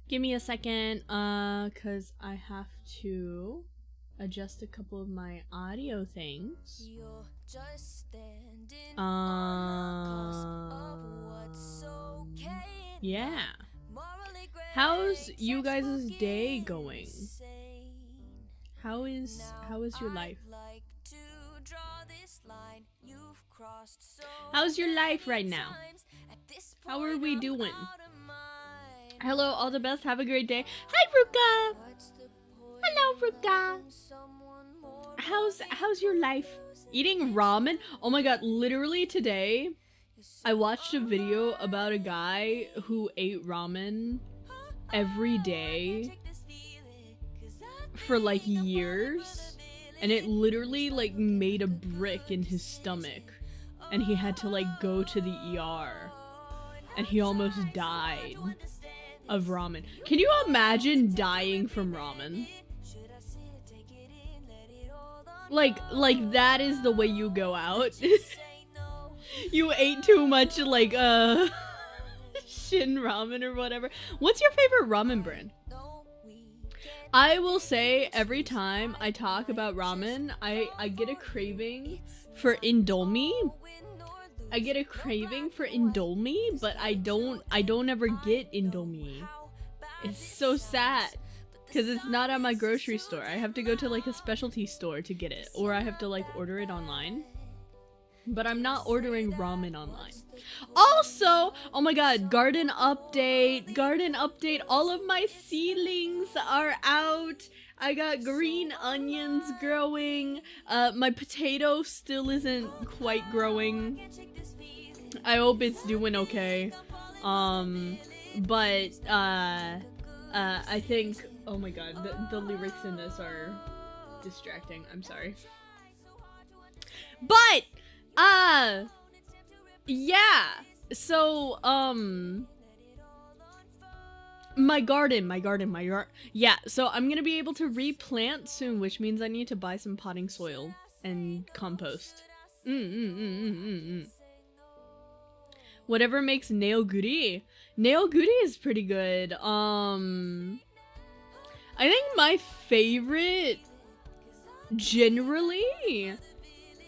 Give me a second, cause I have to adjust a couple of my audio things. Yeah. How's you guys' day going? How is your life? How's your life right now? How are we doing? Hello, all the best. Have a great day. Hi, Ruka. Hello, Ruka. How's your life? Eating ramen? Oh my god, literally today I watched a video about a guy who ate ramen every day for like years, and it literally like made a brick in his stomach, and he had to like go to the ER, and he almost died of ramen. Can you imagine dying from ramen? Like that is the way you go out. You ate too much like Shin ramen or whatever. What's your favorite ramen brand? I will say every time I talk about ramen, I get a craving for Indomie. I get a craving for Indomie, but I don't ever get Indomie. It's so sad, because it's not at my grocery store. I have to go to like a specialty store to get it, or I have to like order it online. But I'm not ordering ramen online. Also, oh my god, garden update, all of my seedlings are out. I got green onions growing. My potato still isn't quite growing. I hope it's doing okay. But I think, oh my god, the lyrics in this are distracting. I'm sorry. But Yeah. So, my garden. Yeah, so I'm gonna be able to replant soon, which means I need to buy some potting soil and compost. Whatever makes nail guri. Nail guri is pretty good. I think my favorite generally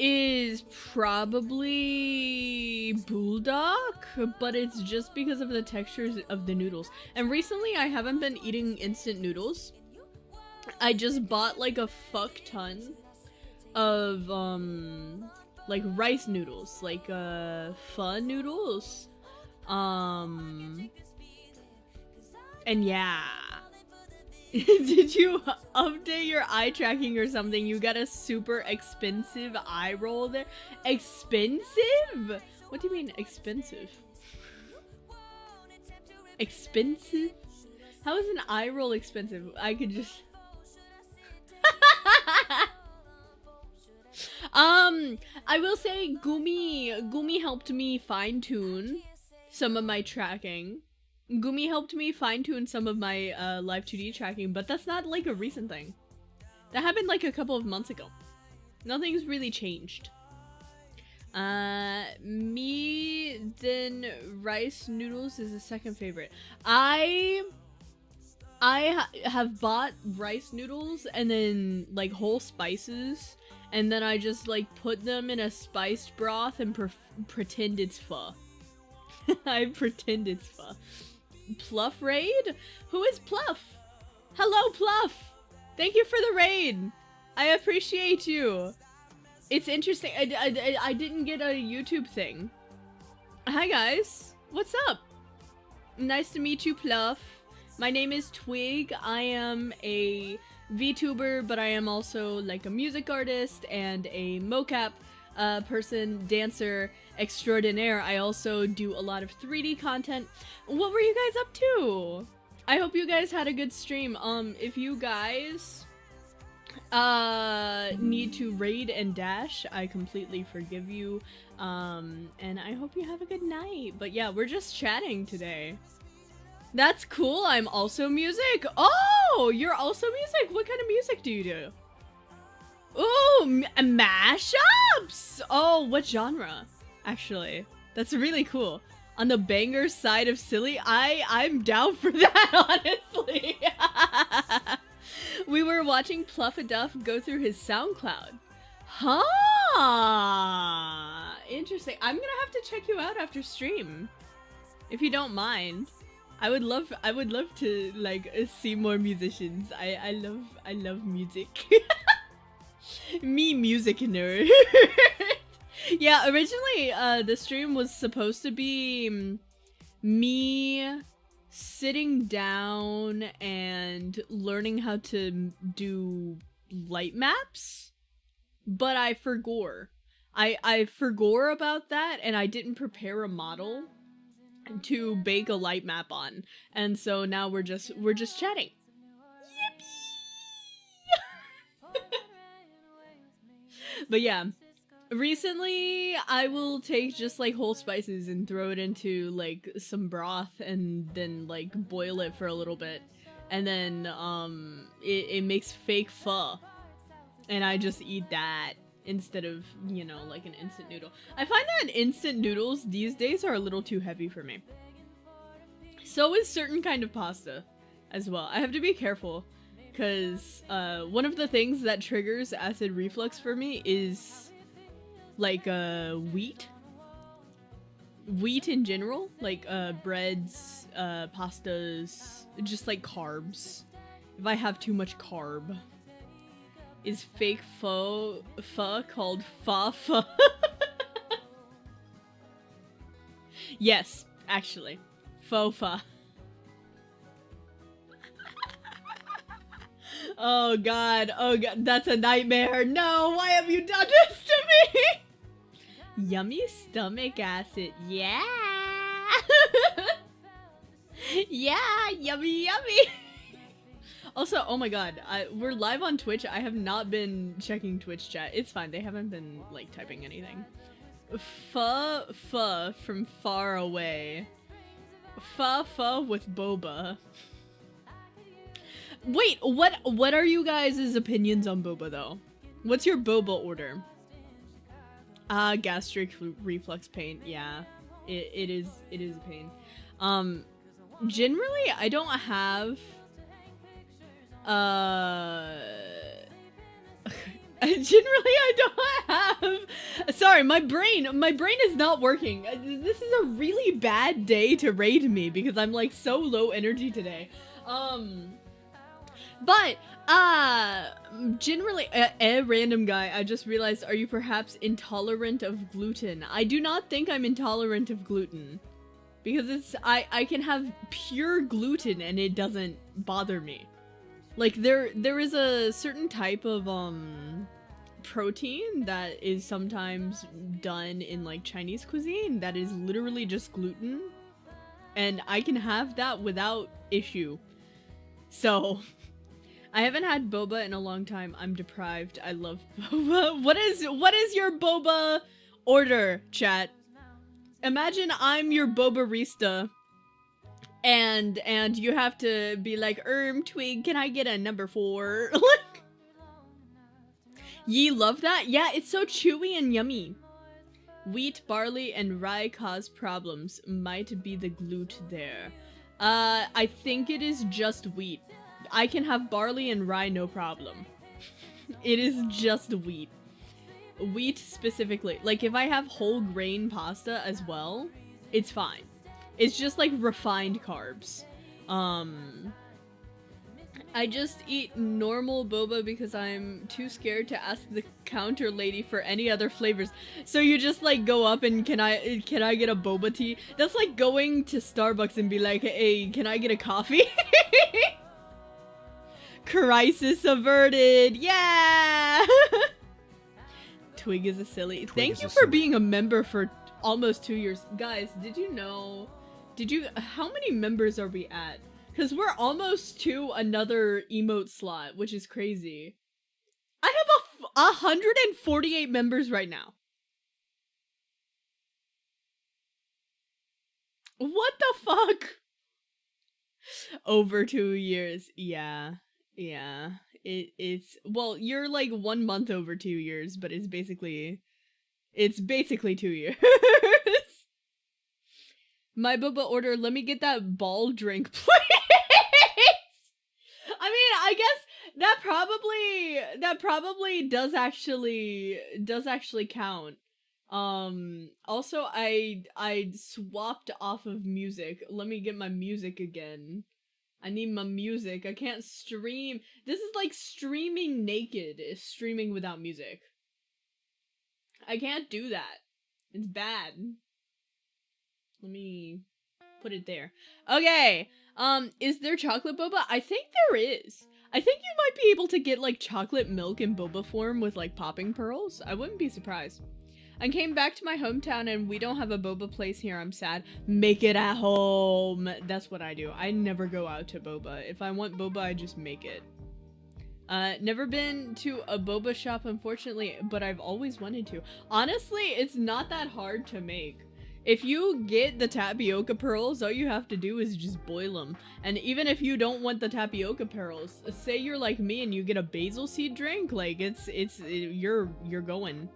is probably bulldog, but it's just because of the textures of the noodles. And recently I haven't been eating instant noodles. I just bought like a fuck ton of like rice noodles, like pho noodles. And yeah. Did you update your eye tracking or something? You got a super expensive eye roll there. Expensive? What do you mean expensive? Expensive? How is an eye roll expensive? I could just... I will say Gumi helped me fine-tune some of my tracking. Gumi helped me fine-tune some of my live 2D tracking, but that's not like a recent thing. That happened like a couple of months ago. Nothing's really changed. Me, then rice noodles is the second favorite. I have bought rice noodles and then like whole spices, and then I just like put them in a spiced broth and pretend it's pho. I pretend it's pho. Pluff raid? Who is Pluff? Hello, Pluff! Thank you for the raid! I appreciate you! It's interesting. I didn't get a YouTube thing. Hi, guys. What's up? Nice to meet you, Pluff. My name is Twig. I am a VTuber, but I am also like a music artist and a mocap person, dancer extraordinaire. I also do a lot of 3D content. What were you guys up to? I hope you guys had a good stream. If you guys need to raid and dash, I completely forgive you. And I hope you have a good night. But yeah, we're just chatting today. That's cool. I'm also music. Oh, you're also music. What kind of music do you do? Ooh, mashups! Oh, what genre? Actually, that's really cool. On the banger side of silly, I'm down for that, honestly. We were watching Pluffaduff go through his SoundCloud. Huh? Interesting. I'm gonna have to check you out after stream, if you don't mind. I would love to like see more musicians. I love music. Me, music nerd. Yeah, originally the stream was supposed to be me sitting down and learning how to do light maps, but I forgore. I forgore about that, and I didn't prepare a model to bake a light map on, and so now we're just chatting. But yeah, recently I will take just like whole spices and throw it into like some broth and then like boil it for a little bit, and then it makes fake pho, and I just eat that instead of, you know, like an instant noodle. I find that instant noodles these days are a little too heavy for me. So is certain kind of pasta as well. I have to be careful, because one of the things that triggers acid reflux for me is like wheat in general, like breads, pastas, just like carbs. If I have too much carb. Is fake pho called pho? Yes, actually. Pho. Oh god, that's a nightmare. No, why have you done this to me? Yummy stomach acid, yeah. Yeah, yummy. Also, oh my god, we're live on Twitch. I have not been checking Twitch chat. It's fine, they haven't been like typing anything. Pho from far away. Pho with boba. Wait, what are you guys' opinions on boba though? What's your boba order? Gastric reflux pain. Yeah, it is a pain. Generally I don't have generally I don't have, sorry, my brain is not working. This is a really bad day to raid me because I'm like so low energy today. But generally, a random guy, I just realized, are you perhaps intolerant of gluten? I do not think I'm intolerant of gluten. Because it's, I can have pure gluten and it doesn't bother me. Like, there is a certain type of, protein that is sometimes done in, like, Chinese cuisine that is literally just gluten. And I can have that without issue. So... I haven't had boba in a long time. I'm deprived. I love boba. What is your boba order, chat? Imagine I'm your bobarista. And you have to be like, Twig, can I get a number 4? Ye love that? Yeah, it's so chewy and yummy. Wheat, barley, and rye cause problems. Might be the glute there. I think it is just wheat. I can have barley and rye, no problem. It is just wheat. Wheat specifically. Like, if I have whole grain pasta as well, it's fine. It's just like refined carbs. I just eat normal boba because I'm too scared to ask the counter lady for any other flavors. So you just like go up and can I get a boba tea? That's like going to Starbucks and be like, hey, can I get a coffee? Crisis averted. Yeah. Twig is a silly. Thank you for being a member for almost 2 years. Guys, did you know? How many members are we at? Because we're almost to another emote slot, which is crazy. I have 148 members right now. What the fuck? Over 2 years. Yeah. Yeah. It's well, you're like 1 month over 2 years, but it's basically 2 years. My boba order, let me get that ball drink, please. I mean, I guess that probably does actually count. Also I swapped off of music. Let me get my music again. I need my music. I can't stream. This is like streaming naked. It's streaming without music. I can't do that. It's bad. Let me put it there. Okay. Is there chocolate boba? I think there is. I think you might be able to get like chocolate milk in boba form with like popping pearls. I wouldn't be surprised. I came back to my hometown and we don't have a boba place here. I'm sad. Make it at home. That's what I do. I never go out to boba. If I want boba, I just make it. Never been to a boba shop, unfortunately, but I've always wanted to. Honestly, it's not that hard to make. If you get the tapioca pearls, all you have to do is just boil them. And even if you don't want the tapioca pearls, say you're like me and you get a basil seed drink, like you're going.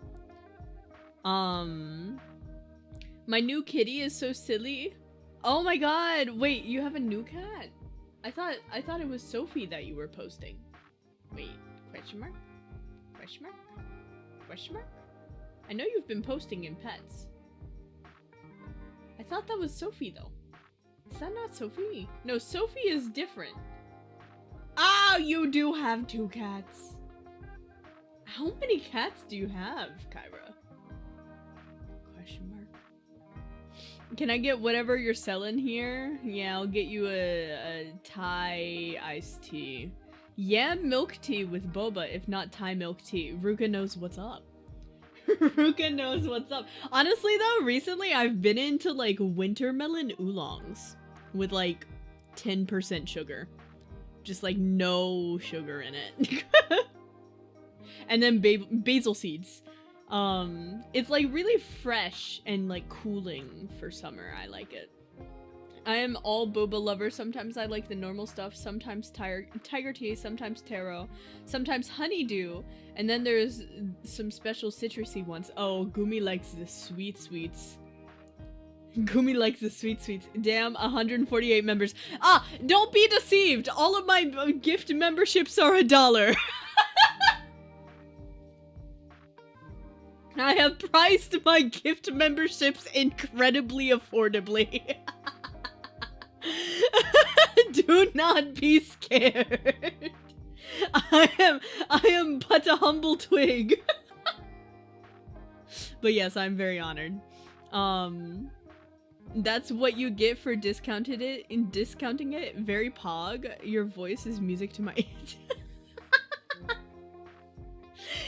My new kitty is so silly. Oh my god, wait, you have a new cat? I thought it was Sophie that you were posting. Wait, question mark? Question mark? Question mark? I know you've been posting in pets. I thought that was Sophie though. Is that not Sophie? No, Sophie is different. Oh, you do have 2 cats. How many cats do you have, Kyra? Question mark. Can I get whatever you're selling here? Yeah, I'll get you a Thai iced tea. Yeah, milk tea with boba, if not Thai milk tea. Ruka knows what's up. Ruka knows what's up. Honestly though, recently I've been into like winter melon oolongs with like 10% sugar. Just like no sugar in it. And then basil seeds. It's like really fresh and like cooling for summer. I like it. I am all boba lover. Sometimes I like the normal stuff, sometimes tiger tea, sometimes taro, sometimes honeydew, and then there's some special citrusy ones. Oh, Gumi likes the sweet sweets. Gumi likes the sweet sweets. Damn, 148 members. Ah, don't be deceived. All of my gift memberships are $1. I have priced my gift memberships incredibly affordably. Do not be scared. I am but a humble twig. But yes, I'm very honored. That's what you get for discounting it. Very pog. Your voice is music to my ears.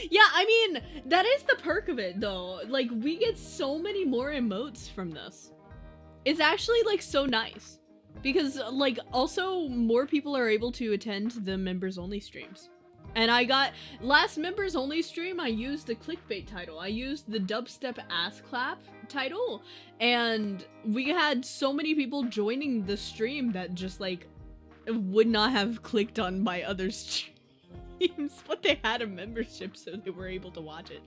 Yeah, I mean, that is the perk of it though. Like, we get so many more emotes from this. It's actually like so nice. Because, like, also more people are able to attend the members only streams. And I got, last members only stream, I used the clickbait title. I used the dubstep ass clap title. And we had so many people joining the stream that just, like, would not have clicked on my other streams. But they had a membership, so they were able to watch it.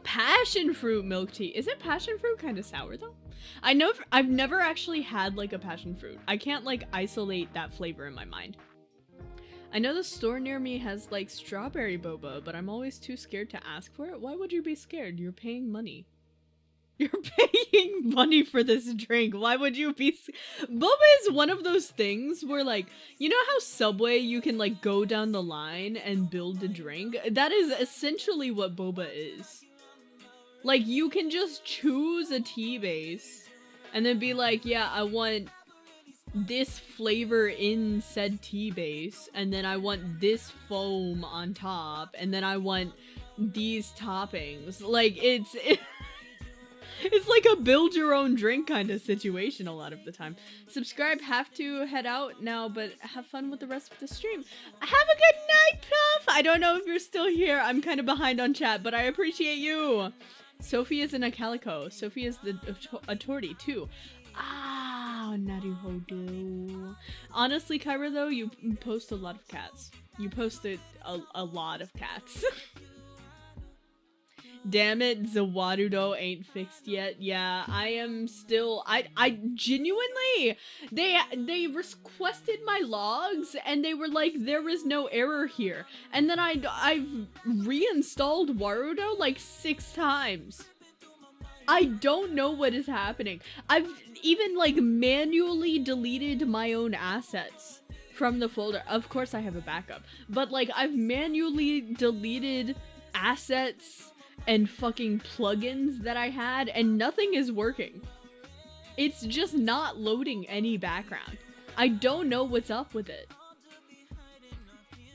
Passion fruit milk tea. Isn't passion fruit kind of sour, though? I've never actually had like a passion fruit. I can't like isolate that flavor in my mind. I know the store near me has like strawberry boba, but I'm always too scared to ask for it. Why would you be scared? You're paying money. You're paying money for this drink. Why would you be Boba is one of those things where like, you know how Subway you can like go down the line and build a drink? That is essentially what boba is. Like, you can just choose a tea base and then be like, yeah, I want this flavor in said tea base, and then I want this foam on top, and then I want these toppings. Like, it's like a build your own drink kind of situation a lot of the time. Subscribe, have to head out now, but have fun with the rest of the stream. Have a good night, Puff! I don't know if you're still here. I'm kind of behind on chat, but I appreciate you. Sophie is in a calico. Sophie is a torty too. Ah, naruhodo. Honestly, Kyra, though, you post a lot of cats. You posted a lot of cats. Damn it, Zawarudo ain't fixed yet. Yeah, I am still. I genuinely. They requested my logs and they were like, there is no error here. And then I've reinstalled Warudo like 6 times. I don't know what is happening. I've even like manually deleted my own assets from the folder. Of course I have a backup, but like I've manually deleted assets and fucking plugins that I had, and nothing is working. It's just not loading any background. I don't know what's up with it.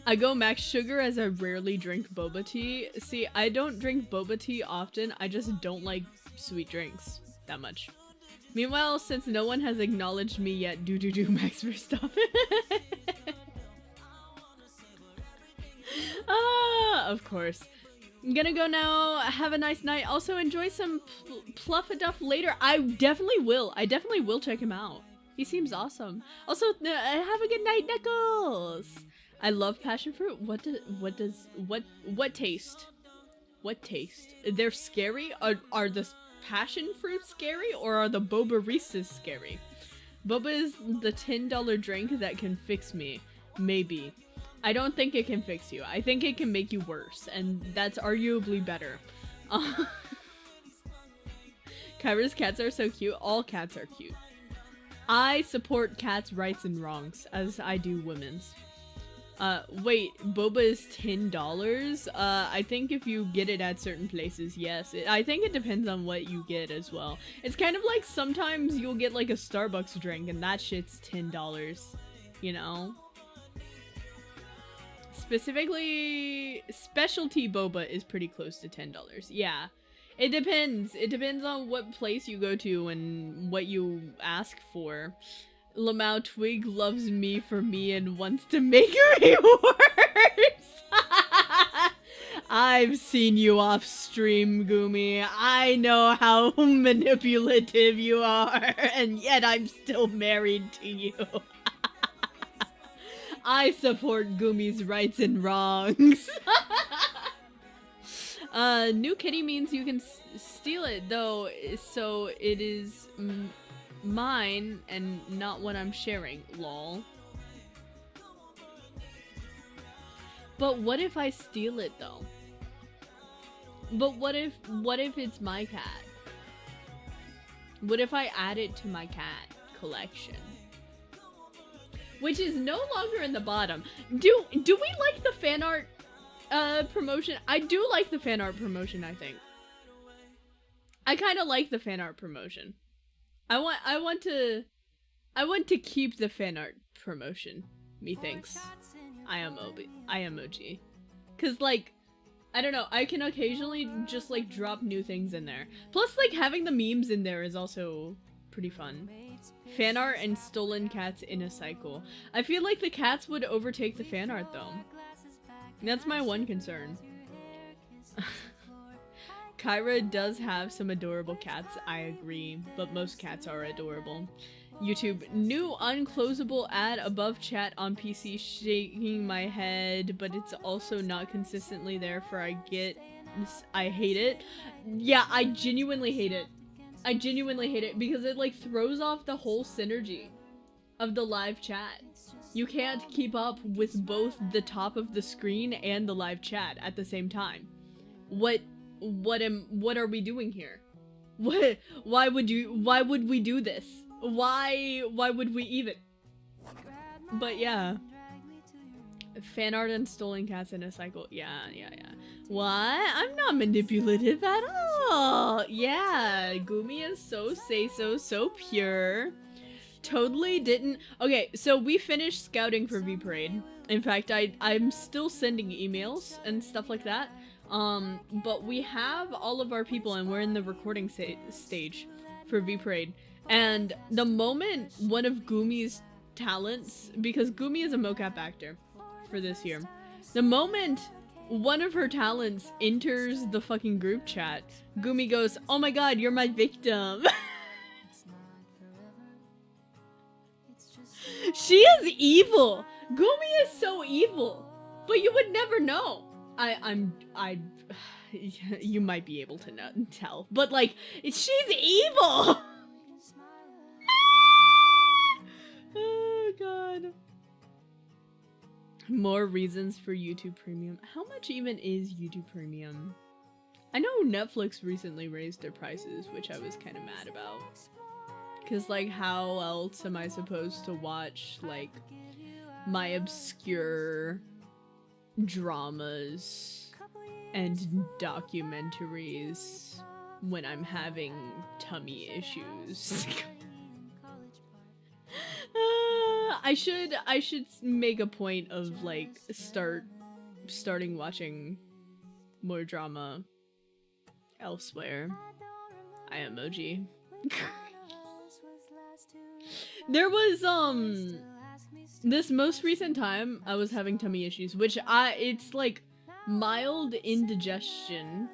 I go max sugar as I rarely drink boba tea. See, I don't drink boba tea often, I just don't like sweet drinks that much. Meanwhile, since no one has acknowledged me yet, do Max Verstappen. Of course. I'm gonna go now. Have a nice night. Also, enjoy some Pluffaduff later. I definitely will. I definitely will check him out. He seems awesome. Also, have a good night, Knuckles. I love passion fruit. What taste? What taste? They're scary? Are the passion fruit scary, or are the Bobaristas scary? Boba is the $10 drink that can fix me. Maybe. I don't think it can fix you. I think it can make you worse, and that's arguably better. Kyra's cats are so cute. All cats are cute. I support cats' rights and wrongs, as I do women's. Wait, boba is $10? I think if you get it at certain places, yes. I think it depends on what you get as well. It's kind of like sometimes you'll get like a Starbucks drink and that shit's $10, you know? Specifically, specialty boba is pretty close to $10. Yeah. It depends. It depends on what place you go to and what you ask for. Lamau Twig loves me for me and wants to make me worse. I've seen you off stream, Gumi. I know how manipulative you are, and yet I'm still married to you. I support Gumi's rights and wrongs. New kitty means you can steal it, though, so it is mine and not what I'm sharing. Lol. But what if I steal it, though? But what if it's my cat? What if I add it to my cat collection? Which is no longer in the bottom. Do we like the fan art promotion? I do like the fan art promotion, I think. I kind of like the fan art promotion. I want to keep the fan art promotion, methinks. I am OG. Cause like, I don't know, I can occasionally just like drop new things in there. Plus like having the memes in there is also pretty fun. Fan art and stolen cats in a cycle. I feel like the cats would overtake the fan art though. That's my one concern. Kyra does have some adorable cats, I agree, but most cats are adorable. YouTube, new unclosable ad above chat on PC, shaking my head, but it's also not consistently there for I hate it. Yeah, I genuinely hate it. I genuinely hate it because it like throws off the whole synergy of the live chat. You can't keep up with both the top of the screen and the live chat at the same time. What are we doing here? Why would we do this? Why would we even? But yeah. Fan art and stolen cats in a cycle. Yeah. What? I'm not manipulative at all. Yeah, Gumi is so pure. Totally didn't. Okay, so we finished scouting for V Parade. In fact, I'm still sending emails and stuff like that. But we have all of our people and we're in the recording stage for V Parade. And the moment one of Gumi's talents, because Gumi is a mocap actor for this year, the moment one of her talents enters the fucking group chat, Gumi goes, "Oh my god, you're my victim." She is evil. Gumi is so evil, but you would never know. You might be able to tell, but like, she's evil. Oh god. More reasons for YouTube Premium. How much even is YouTube Premium? I know Netflix recently raised their prices, which I was kind of mad about. Cause like, how else am I supposed to watch like my obscure dramas and documentaries when I'm having tummy issues? I should make a point of like starting watching more drama elsewhere. I am OG. There was this most recent time I was having tummy issues, which it's like mild indigestion.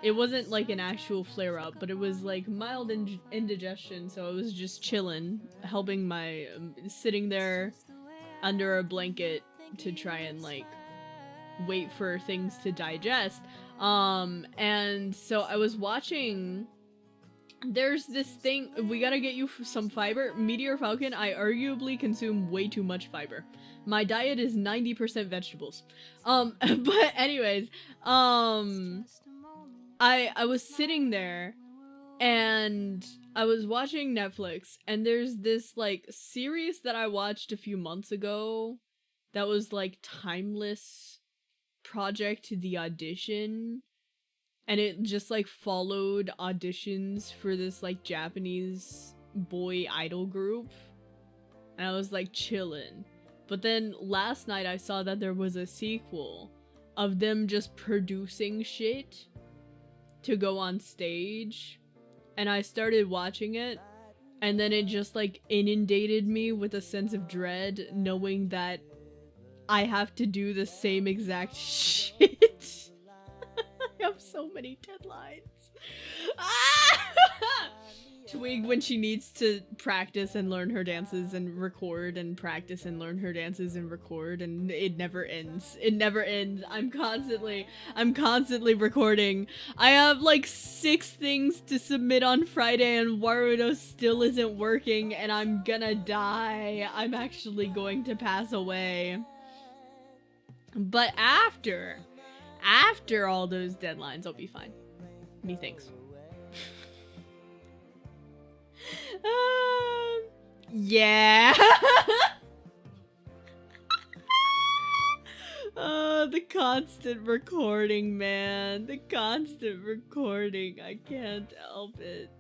It wasn't like an actual flare up, but it was like mild indigestion, so I was just chilling, helping my sitting there under a blanket to try and like wait for things to digest. And so I was watching. There's this thing, we gotta get you some fiber. Meteor Falcon, I arguably consume way too much fiber. My diet is 90% vegetables. But anyways, I was sitting there and I was watching Netflix, and there's this like series that I watched a few months ago that was like timeless Project The Audition. And it just like followed auditions for this like Japanese boy idol group. And I was like chillin'. But then last night I saw that there was a sequel of them just producing shit to go on stage. And I started watching it. And then it just like inundated me with a sense of dread, knowing that I have to do the same exact shit. I have so many deadlines. Twig when she needs to practice and learn her dances and record and practice and learn her dances and record, and it never ends. It never ends. I'm constantly recording. I have like 6 things to submit on Friday and Warudo still isn't working and I'm gonna die. I'm actually going to pass away. But after all those deadlines, I'll be fine. Methinks. Yeah. The constant recording, man. The constant recording. I can't help it.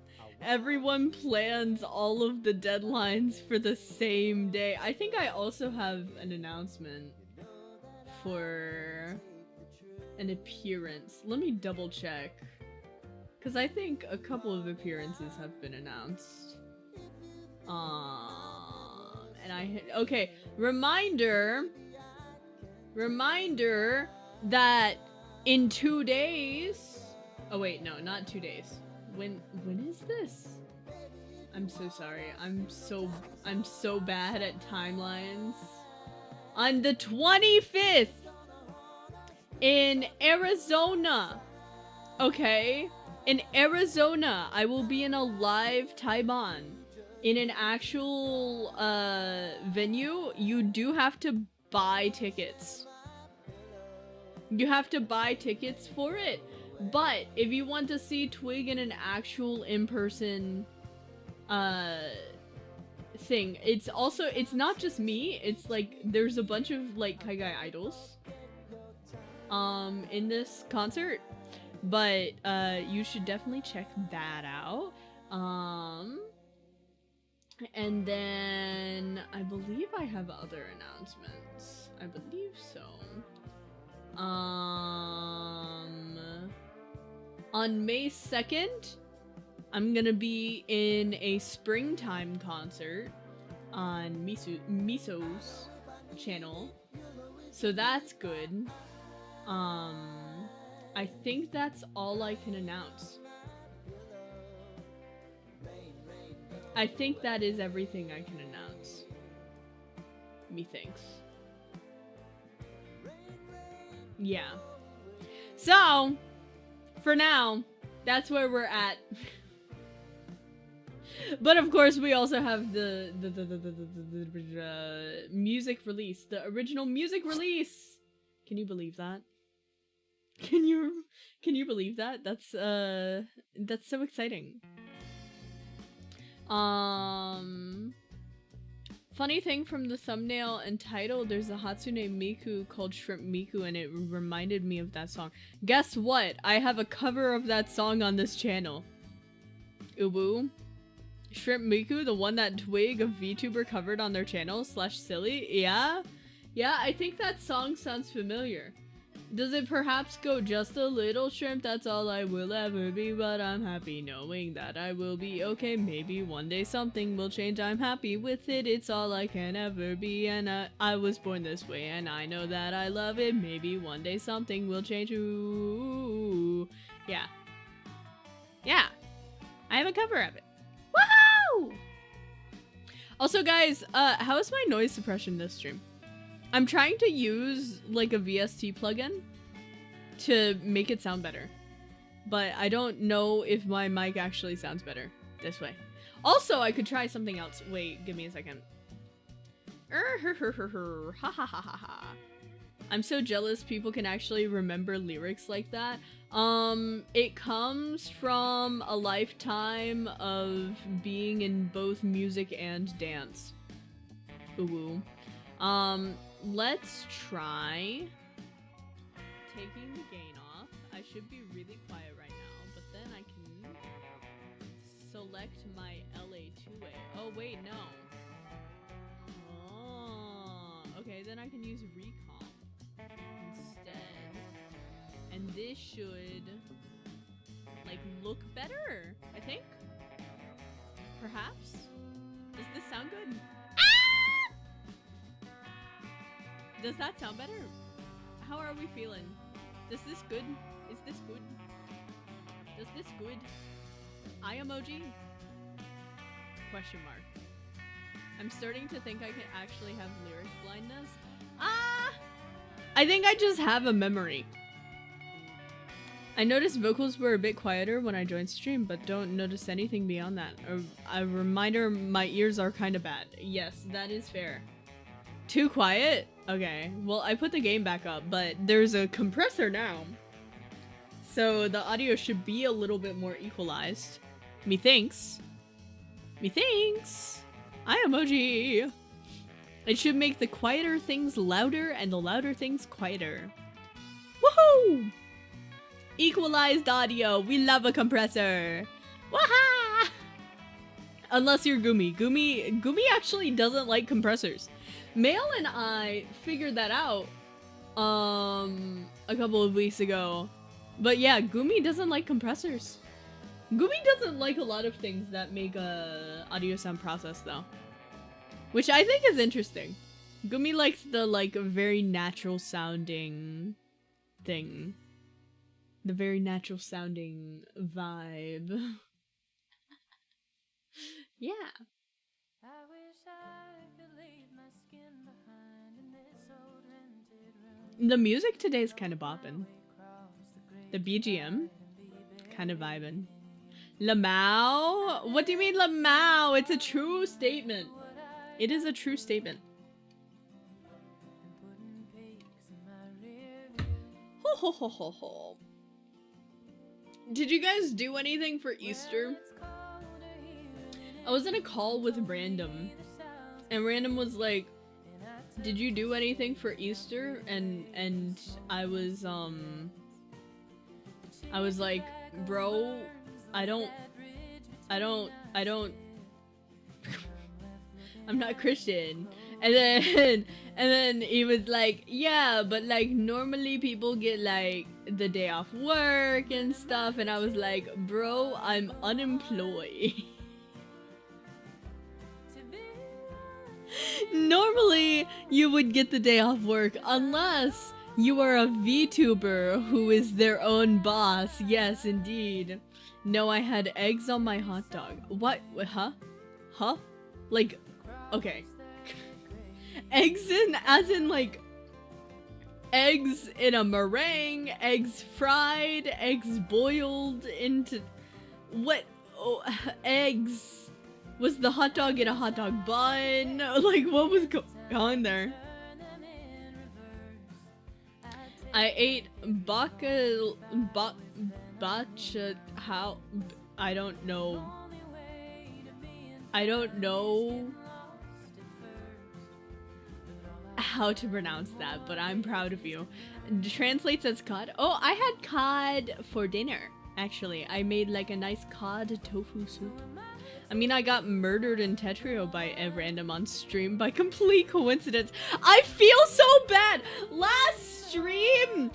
Everyone plans all of the deadlines for the same day. I think I also have an announcement for an appearance. Let me double check. Because I think a couple of appearances have been announced. And okay, reminder that in 2 days. Oh wait, no, not 2 days. When is this? I'm so sorry. I'm so bad at timelines. On the 25th in Arizona. Okay? In Arizona, I will be in a live Taiban. In an actual venue, you do have to buy tickets. You have to buy tickets for it. But if you want to see Twig in an actual in-person thing, it's not just me, it's like there's a bunch of like Kaigai idols in this concert. But you should definitely check that out. And then I believe I have other announcements. I believe so. On May 2nd, I'm gonna be in a springtime concert on Miso's channel. So that's good. I think that's all I can announce. I think that is everything I can announce. Methinks. Yeah. So, for now, that's where we're at. But of course, we also have the music release, the original music release. Can you believe that? Can you believe that? That's so exciting. Funny thing, from the thumbnail and title, there's a Hatsune Miku called Shrimp Miku, and it reminded me of that song. Guess what? I have a cover of that song on this channel. Ubu. Shrimp Miku, the one that Twig of Vtuber covered on their channel /silly. Yeah? Yeah, I think that song sounds familiar. Does it perhaps go just a little shrimp? That's all I will ever be, but I'm happy knowing that I will be okay. Maybe one day something will change. I'm happy with it. It's all I can ever be, and I was born this way, and I know that I love it. Maybe one day something will change. Ooh. Yeah. Yeah. I have a cover of it. Woohoo! Also, guys, how is my noise suppression this stream? I'm trying to use like a VST plugin to make it sound better, but I don't know if my mic actually sounds better this way. Also, I could try something else. Wait, give me a second. Ha ha ha ha ha. I'm so jealous people can actually remember lyrics like that. It comes from a lifetime of being in both music and dance. Ooh. Let's try taking the gain off. I should be really quiet right now, but then I can select my LA2A. Oh, wait, no. Oh, okay, then I can use recomp instead. And this should, like, look better, I think? Perhaps? Does this sound good? Does that sound better? How are we feeling? Does this good? Is this good? Does this good? Eye emoji? Question mark. I'm starting to think I can actually have lyric blindness. Ah! I think I just have a memory. I noticed vocals were a bit quieter when I joined stream, but don't notice anything beyond that. A reminder, my ears are kind of bad. Yes, that is fair. Too quiet? Okay, well I put the game back up, but there's a compressor now. So the audio should be a little bit more equalized. Methinks. Methinks. Eye emoji. It should make the quieter things louder and the louder things quieter. Woohoo! Equalized audio. We love a compressor. Waha! Unless you're Gumi. Gumi actually doesn't like compressors. Mail and I figured that out a couple of weeks ago. But yeah, Gumi doesn't like compressors. Gumi doesn't like a lot of things that make a audio sound process though. Which I think is interesting. Gumi likes the like very natural sounding thing. The very natural sounding vibe. Yeah. I wish I could leave my skin behind in this old rented room. The music today is kind of bopping. The BGM, kind of vibing. Lamau? What do you mean Lamau? It's a true statement. It is a true statement. Ho ho ho ho ho. Did you guys do anything for Easter? I was in a call with Random, and Random was like, "Did you do anything for Easter?" And I was like, "Bro, I don't I'm not Christian." And then he was like, "Yeah, but like normally people get like the day off work and stuff." And I was like, "Bro, I'm unemployed." Normally you would get the day off work unless you are a VTuber who is their own boss. Yes, indeed. No, I had eggs on my hot dog. What? Huh? Huh? Like, okay. Eggs in, as in like, eggs in a meringue, eggs fried, eggs boiled into, what? Oh, eggs. Was the hot dog in a hot dog bun? Like, what was going on there? I ate how? I don't know how to pronounce that, but I'm proud of you. Translates as cod. Oh, I had cod for dinner, actually. I made like a nice cod tofu soup. I mean, I got murdered in Tetrio by a Random on stream by complete coincidence. I feel so bad! Last stream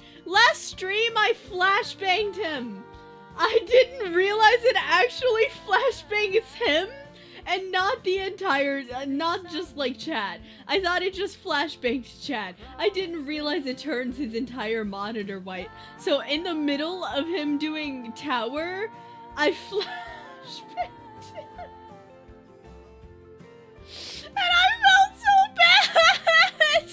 I flashbanged him! I didn't realize it actually flashbangs him and not the entire, not just like chat. I thought it just flashbanged chat. I didn't realize it turns his entire monitor white. So in the middle of him doing tower, I flashbanged him. And I felt so bad!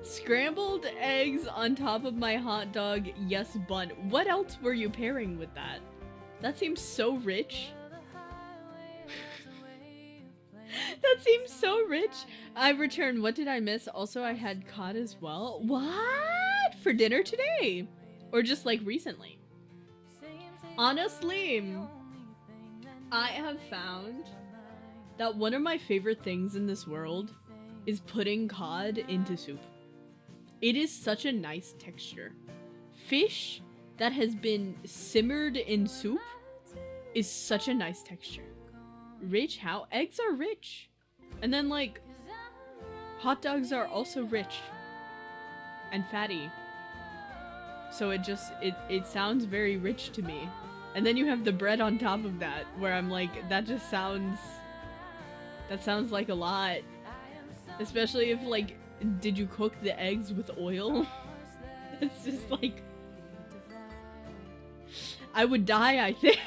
Scrambled eggs on top of my hot dog, yes bun. What else were you pairing with that? That seems so rich. That seems so rich. I returned. What did I miss? Also, I had cod as well. What? For dinner today? Or just like recently? Honestly, I have found that one of my favorite things in this world is putting cod into soup. It is such a nice texture. Fish that has been simmered in soup is such a nice texture. Rich? How? Eggs are rich. And then like, hot dogs are also rich and fatty. So it just, it sounds very rich to me. And then you have the bread on top of that, where I'm like, that That sounds like a lot. Especially if, like, did you cook the eggs with oil? It's just like... I would die, I think.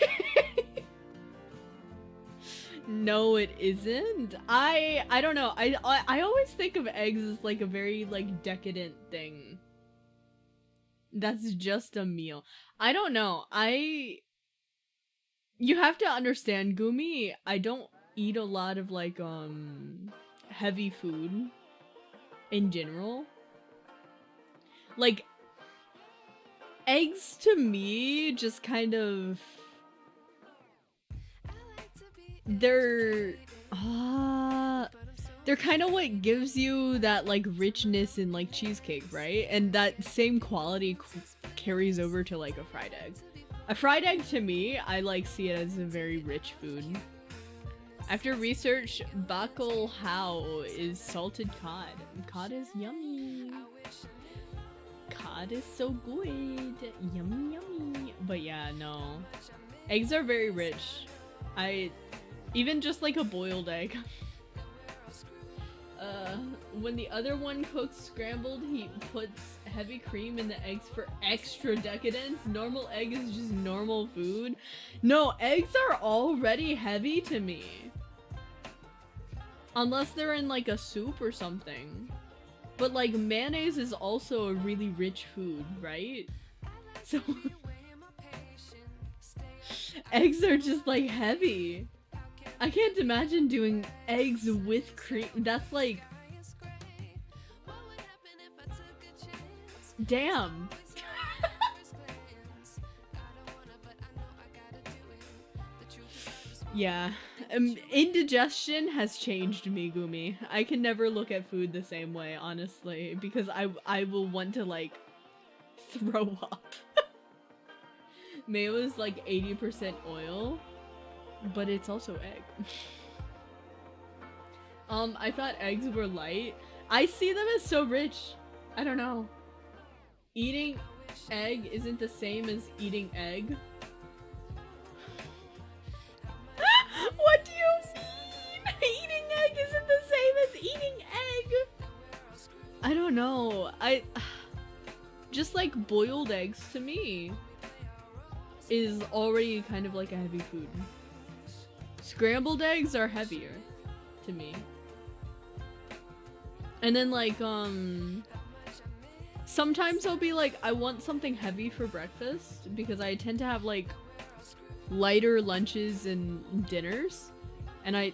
No, it isn't. I don't know. I always think of eggs as like a very like decadent thing. That's just a meal. I don't know. You have to understand, Gumi, I don't eat a lot of like heavy food in general. Like eggs to me just kind of they're kind of what gives you that like richness in like cheesecake, right? And that same quality carries over to like a fried egg. A fried egg to me, I like see it as a very rich food. After research, bakal hao is salted cod. Cod is yummy. Cod is so good. Yummy, yummy. But yeah, no. Eggs are very rich. Even just like a boiled egg. When the other one cooks scrambled, he puts heavy cream in the eggs for extra decadence. Normal egg is just normal food. No, eggs are already heavy to me. Unless they're in like a soup or something. But like mayonnaise is also a really rich food, right? So eggs are just like heavy. I can't imagine doing eggs with cream. That's like... Damn. Yeah. Indigestion has changed me, Gumi. I can never look at food the same way, honestly. Because I will want to, like, throw up. Mayo is like 80% oil. But it's also egg. I thought eggs were light. I see them as so rich. I don't know. Eating egg isn't the same as eating egg. What do you mean? Eating egg isn't the same as eating egg. I don't know. Just like boiled eggs to me is already kind of like a heavy food. Scrambled eggs are heavier to me. And then like sometimes I'll be like, I want something heavy for breakfast because I tend to have like lighter lunches and dinners. And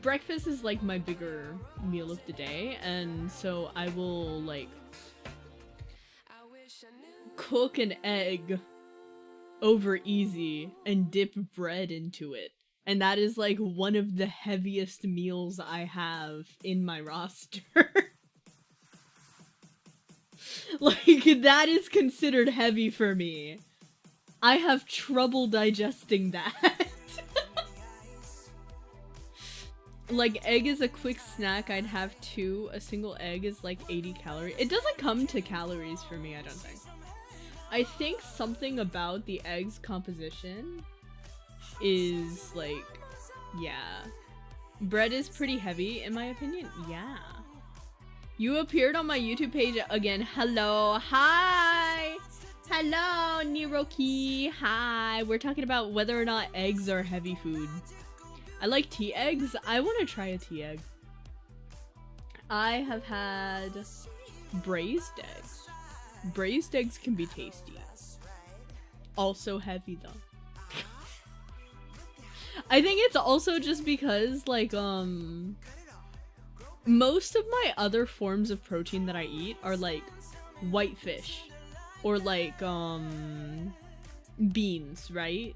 breakfast is like my bigger meal of the day, and so I will like cook an egg over easy and dip bread into it. And that is like one of the heaviest meals I have in my roster. Like, that is considered heavy for me. I have trouble digesting that. Like, egg is a quick snack. I'd have two. A single egg is like 80 calories. It doesn't come to calories for me, I don't think. I think something about the egg's composition is like, yeah. Bread is pretty heavy, in my opinion. Yeah. You appeared on my YouTube page again. Hello. Hi. Hello, Niroki. Hi. We're talking about whether or not eggs are heavy food. I like tea eggs. I want to try a tea egg. I have had braised eggs. Braised eggs can be tasty. Also heavy though. I think it's also just because like most of my other forms of protein that I eat are like white fish or like beans, right?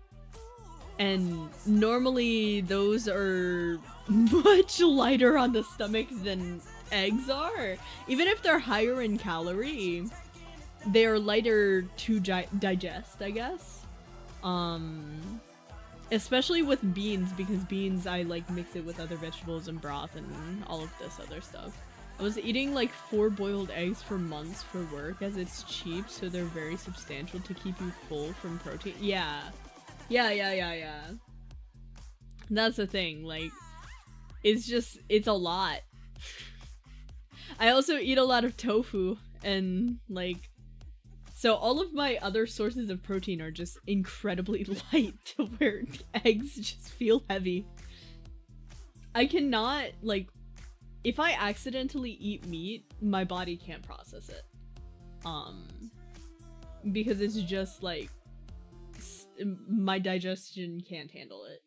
And normally those are much lighter on the stomach than eggs are. Even if they're higher in calorie, they're lighter to digest, I guess. Especially with beans, because beans I like mix it with other vegetables and broth and all of this other stuff. I was eating like 4 boiled eggs for months for work as it's cheap, so they're very substantial to keep you full from protein. Yeah. Yeah. That's the thing, like, it's a lot. I also eat a lot of tofu, and like, so all of my other sources of protein are just incredibly light to where eggs just feel heavy. I cannot, like, if I accidentally eat meat, my body can't process it. Because it's just like, my digestion can't handle it.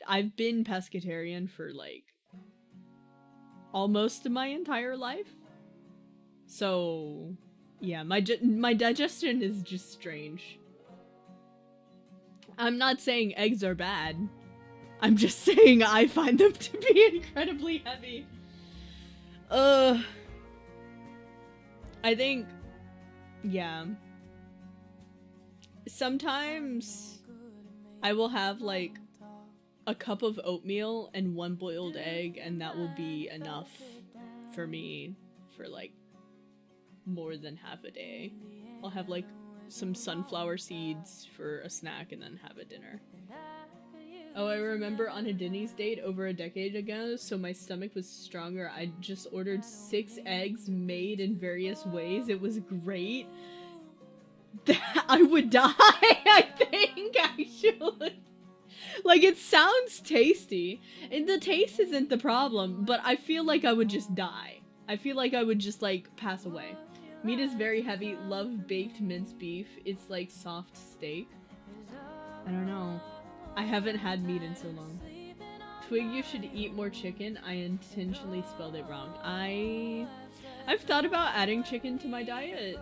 I've been pescatarian for like almost my entire life. So yeah, my digestion is just strange. I'm not saying eggs are bad. I'm just saying I find them to be incredibly heavy. I think, yeah. Sometimes I will have like a cup of oatmeal and 1 boiled egg, and that will be enough for me for like more than half a day. I'll have like some sunflower seeds for a snack and then have a dinner. Oh, I remember on a Denny's date over a decade ago, so my stomach was stronger. I just ordered 6 eggs made in various ways. It was great. I would die, I think, actually. Like, it sounds tasty, and the taste isn't the problem, but I feel like I would just die. I feel like I would just, like, pass away. Meat is very heavy. Love baked minced beef. It's like soft steak. I don't know. I haven't had meat in so long. Twig, you should eat more chicken. I intentionally spelled it wrong. I've thought about adding chicken to my diet.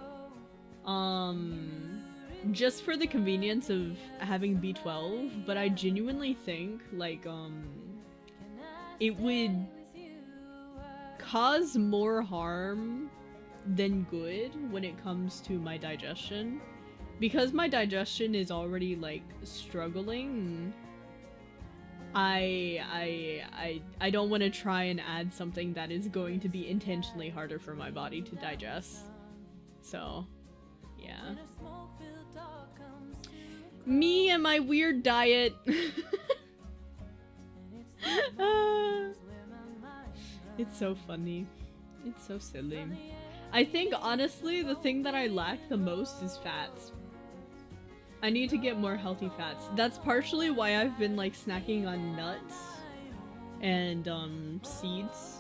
Just for the convenience of having B12, but I genuinely think, like, it would cause more harm than good when it comes to my digestion. Because my digestion is already, like, struggling, I don't want to try and add something that is going to be intentionally harder for my body to digest. So, yeah. Me and my weird diet. It's so funny. It's so silly. I think, honestly, the thing that I lack the most is fats. I need to get more healthy fats. That's partially why I've been, like, snacking on nuts and, seeds.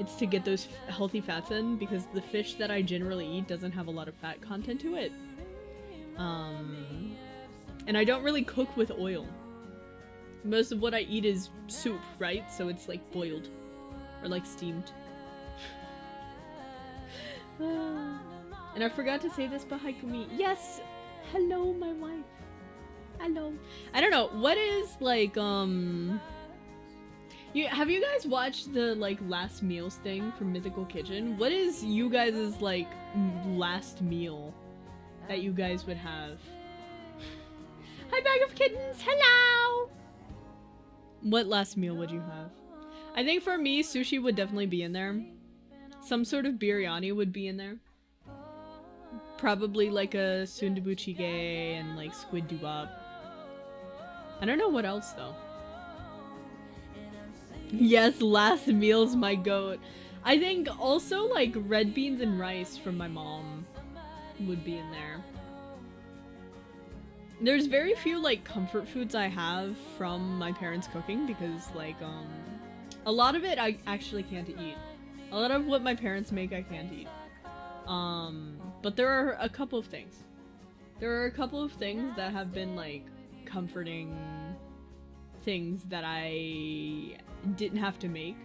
It's to get those healthy fats in, because the fish that I generally eat doesn't have a lot of fat content to it. And I don't really cook with oil. Most of what I eat is soup, right? So it's, like, boiled. Or, like, steamed. And I forgot to say this, but Haikumi. Yes! Hello, my wife. Hello. I don't know, what is, like, have you guys watched the, like, last meals thing from Mythical Kitchen? What is you guys' like, last meal that you guys would have? Hi, bag of kittens! Hello! What last meal would you have? I think for me, sushi would definitely be in there. Some sort of biryani would be in there. Probably like a sundubu jjigae and like squid dubap. I don't know what else though. Yes, last meal's my goat. I think also like red beans and rice from my mom would be in there. There's very few like comfort foods I have from my parents' cooking because like a lot of it I actually can't eat. A lot of what my parents make I can't eat. But there are a couple of things. There are a couple of things that have been like comforting things that I didn't have to make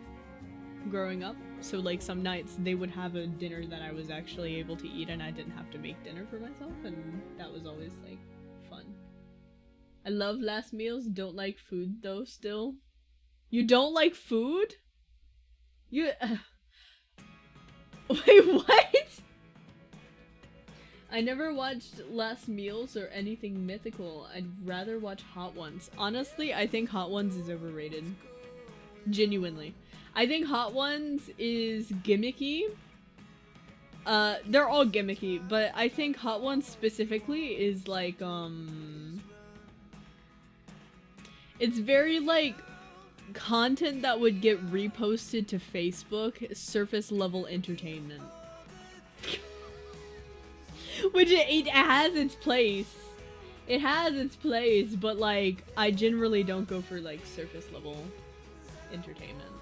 growing up. So like some nights they would have a dinner that I was actually able to eat and I didn't have to make dinner for myself, and that was always like fun. I love last meals. Don't like food though still. You don't like food? You wait, what? I never watched Last Meals or anything mythical. I'd rather watch Hot Ones. Honestly, I think Hot Ones is overrated. Genuinely. I think Hot Ones is gimmicky. They're all gimmicky, but I think Hot Ones specifically is like, it's very like content that would get reposted to Facebook, surface level entertainment. Which it has its place. It has its place, but like, I generally don't go for like surface level entertainment.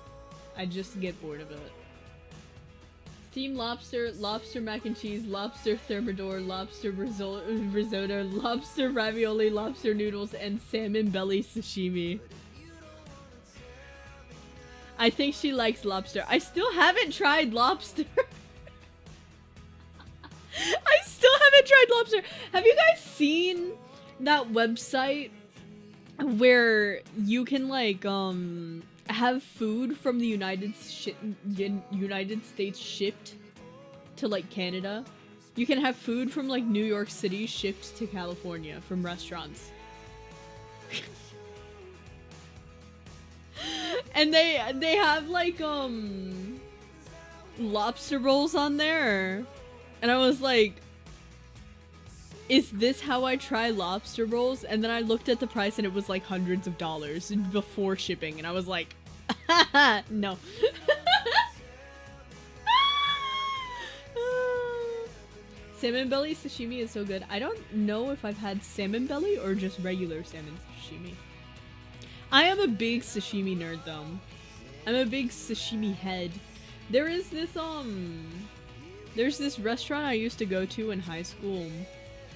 I just get bored of it. Steamed lobster, lobster mac and cheese, lobster thermidor, lobster risotto, lobster ravioli, lobster noodles, and salmon belly sashimi. I think she likes lobster. I still haven't tried lobster. I still haven't tried lobster. Have you guys seen that website where you can like have food from the United States shipped to like Canada? You can have food from like New York City shipped to California from restaurants. And they have like lobster rolls on there. And I was like, is this how I try lobster rolls? And then I looked at the price and it was like hundreds of dollars before shipping. And I was like, no. Salmon belly sashimi is so good. I don't know if I've had salmon belly or just regular salmon sashimi. I am a big sashimi nerd though. I'm a big sashimi head. There's this restaurant I used to go to in high school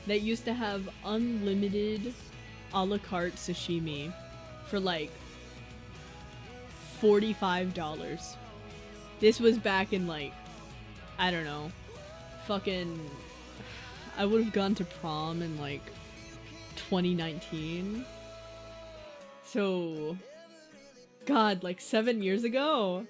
that used to have unlimited a la carte sashimi for like $45. This was back in like, I don't know, fucking, I would have gone to prom in like 2019. So, God, like 7 years ago.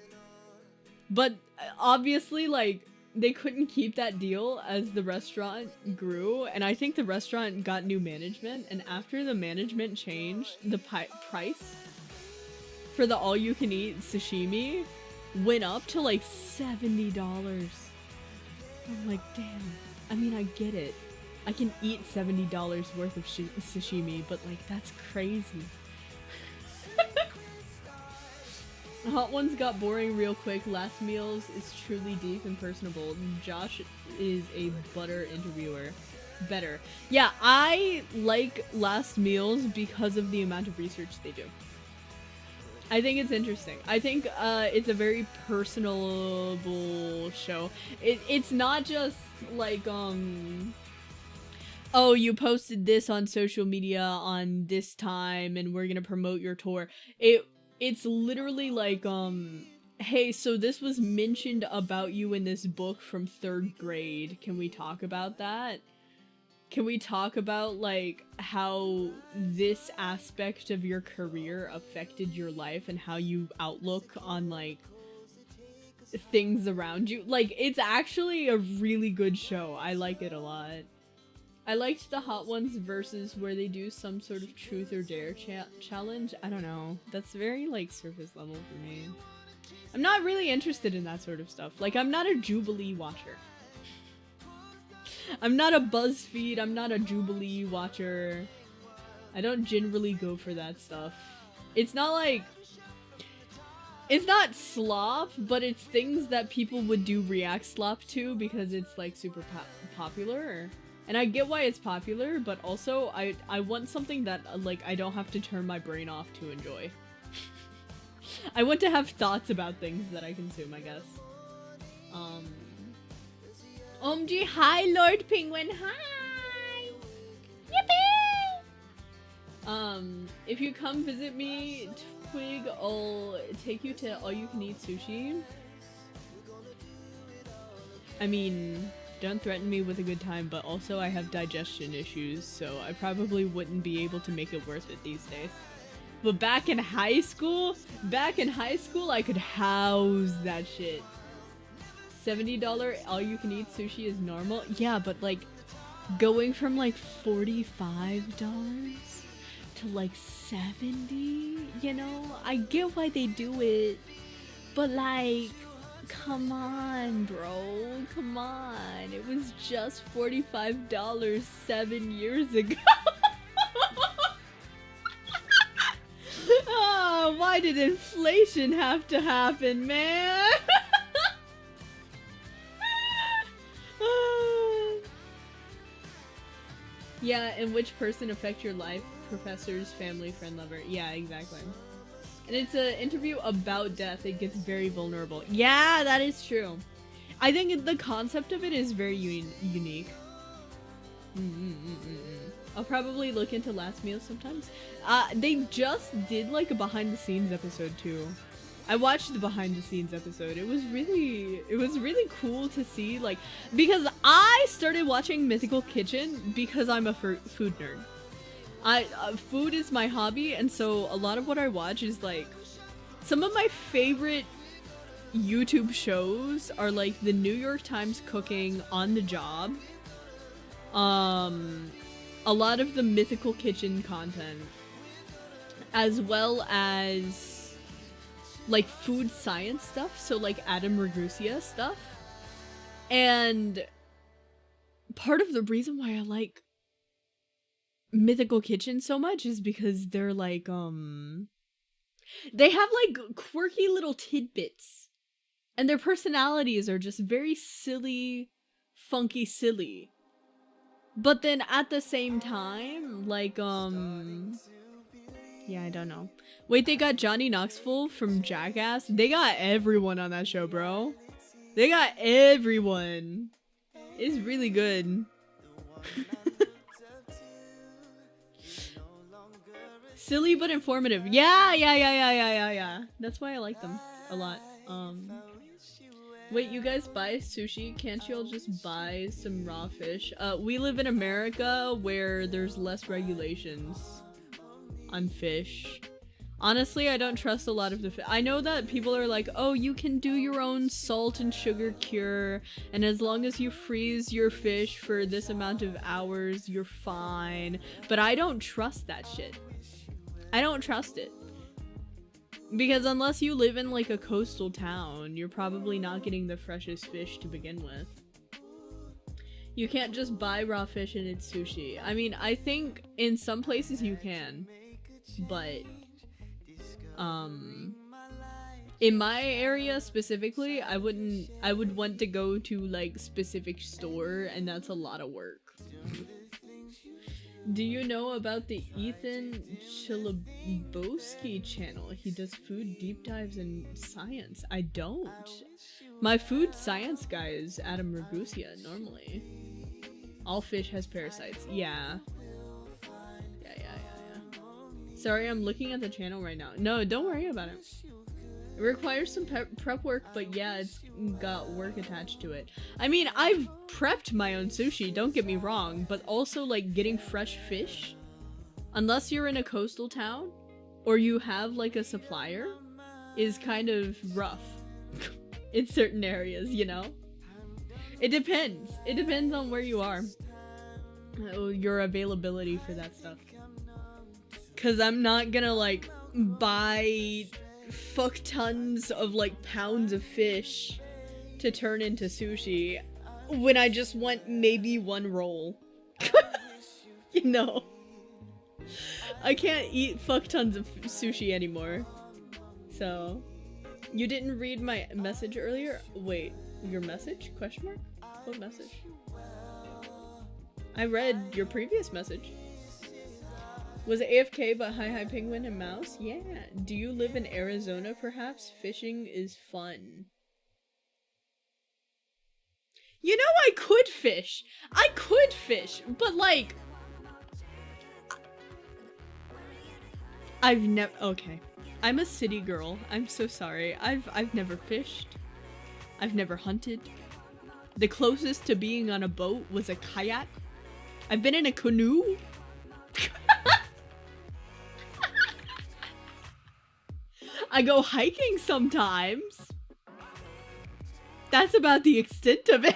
But obviously, like, they couldn't keep that deal as the restaurant grew, and I think the restaurant got new management, and after the management changed, the price for the all-you-can-eat sashimi went up to like $70. I'm like, damn. I mean, I get it. I can eat $70 worth of sashimi, but like, that's crazy. Hot Ones got boring real quick. Last Meals is truly deep and personable. Josh is a butter interviewer. Better. Yeah, I like Last Meals because of the amount of research they do. I think it's interesting. I think it's a very personable show. It's not just like, oh, you posted this on social media on this time and we're gonna promote your tour. It's literally like, hey, so this was mentioned about you in this book from 3rd grade. Can we talk about that? Can we talk about, like, how this aspect of your career affected your life and how you outlook on, like, things around you? Like, it's actually a really good show. I like it a lot. I liked the Hot Ones versus where they do some sort of truth or dare challenge. I don't know. That's very, like, surface level for me. I'm not really interested in that sort of stuff. Like, I'm not a Jubilee watcher. I'm not a BuzzFeed. I'm not a Jubilee watcher. I don't generally go for that stuff. It's not like... It's not slop, but it's things that people would do react slop to because it's, like, super popular. And I get why it's popular, but also I want something that, like, I don't have to turn my brain off to enjoy. I want to have thoughts about things that I consume, I guess. OMG, hi, Lord Penguin, hi! Yippee! If you come visit me, Twig, I'll take you to all-you-can-eat sushi. I mean... Don't threaten me with a good time, but also I have digestion issues, so I probably wouldn't be able to make it worth it these days. But back in high school, I could house that shit. $70 all-you-can-eat sushi is normal? Yeah, but like, going from like $45 to like $70, you know? I get why they do it, but like... Come on, bro. Come on. It was just $45 7 years ago. Oh Why did inflation have to happen, man? Yeah, and which person affect your life? Professors, family, friend, lover. Yeah, exactly. And it's an interview about death. It gets very vulnerable. Yeah, that is true. I think the concept of it is very unique. I'll probably look into Last Meal sometimes. They just did like a behind the scenes episode too. I watched the behind the scenes episode. It was really cool to see, like, because I started watching Mythical Kitchen because I'm a food nerd. Food is my hobby, and so a lot of what I watch is like, some of my favorite YouTube shows are like the New York Times cooking, On the Job, a lot of the Mythical Kitchen content, as well as like food science stuff, so like Adam Ragusea stuff. And part of the reason why I like Mythical Kitchen so much is because they're like, they have like quirky little tidbits, and their personalities are just very silly, funky silly. But then at the same time, like, yeah, I don't know. Wait, they got Johnny Knoxville from Jackass? They got everyone on that show, bro. They got everyone. It's really good. Silly but informative. Yeah. That's why I like them a lot. Wait, you guys buy sushi? Can't you all just buy some raw fish? We live in America where there's less regulations on fish. Honestly, I don't trust a lot of the fish. I know that people are like, oh, you can do your own salt and sugar cure, and as long as you freeze your fish for this amount of hours, you're fine. But I don't trust that shit. I don't trust it. Because unless you live in like a coastal town, you're probably not getting the freshest fish to begin with. You can't just buy raw fish and it's sushi. I mean, I think in some places you can, but in my area specifically, I would want to go to like specific store, and that's a lot of work. Do you know about the Ethan Chilabowski channel? He does food deep dives and science. I don't. My food science guy is Adam Ragusea normally. All fish has parasites. Yeah. Sorry, I'm looking at the channel right now. No, don't worry about it. It requires some prep work, but yeah, it's got work attached to it. I mean, I've prepped my own sushi, don't get me wrong, but also like getting fresh fish, unless you're in a coastal town or you have like a supplier, is kind of rough in certain areas, you know? It depends. It depends on where you are. Your availability for that stuff. Cause I'm not gonna like buy fuck tons of like pounds of fish to turn into sushi when I just want maybe one roll. You know, I can't eat fuck tons of sushi anymore. So, you didn't read my message earlier? Wait, your message? Question mark? What message? I read your previous message. Was it AFK but hi penguin and mouse? Yeah. Do you live in Arizona perhaps? Fishing is fun. You know, I could fish. I could fish, but like I've never. Okay, I'm a city girl. I'm so sorry. I've never fished. I've never hunted. The closest to being on a boat was a kayak. I've been in a canoe. I go hiking sometimes. That's about the extent of it.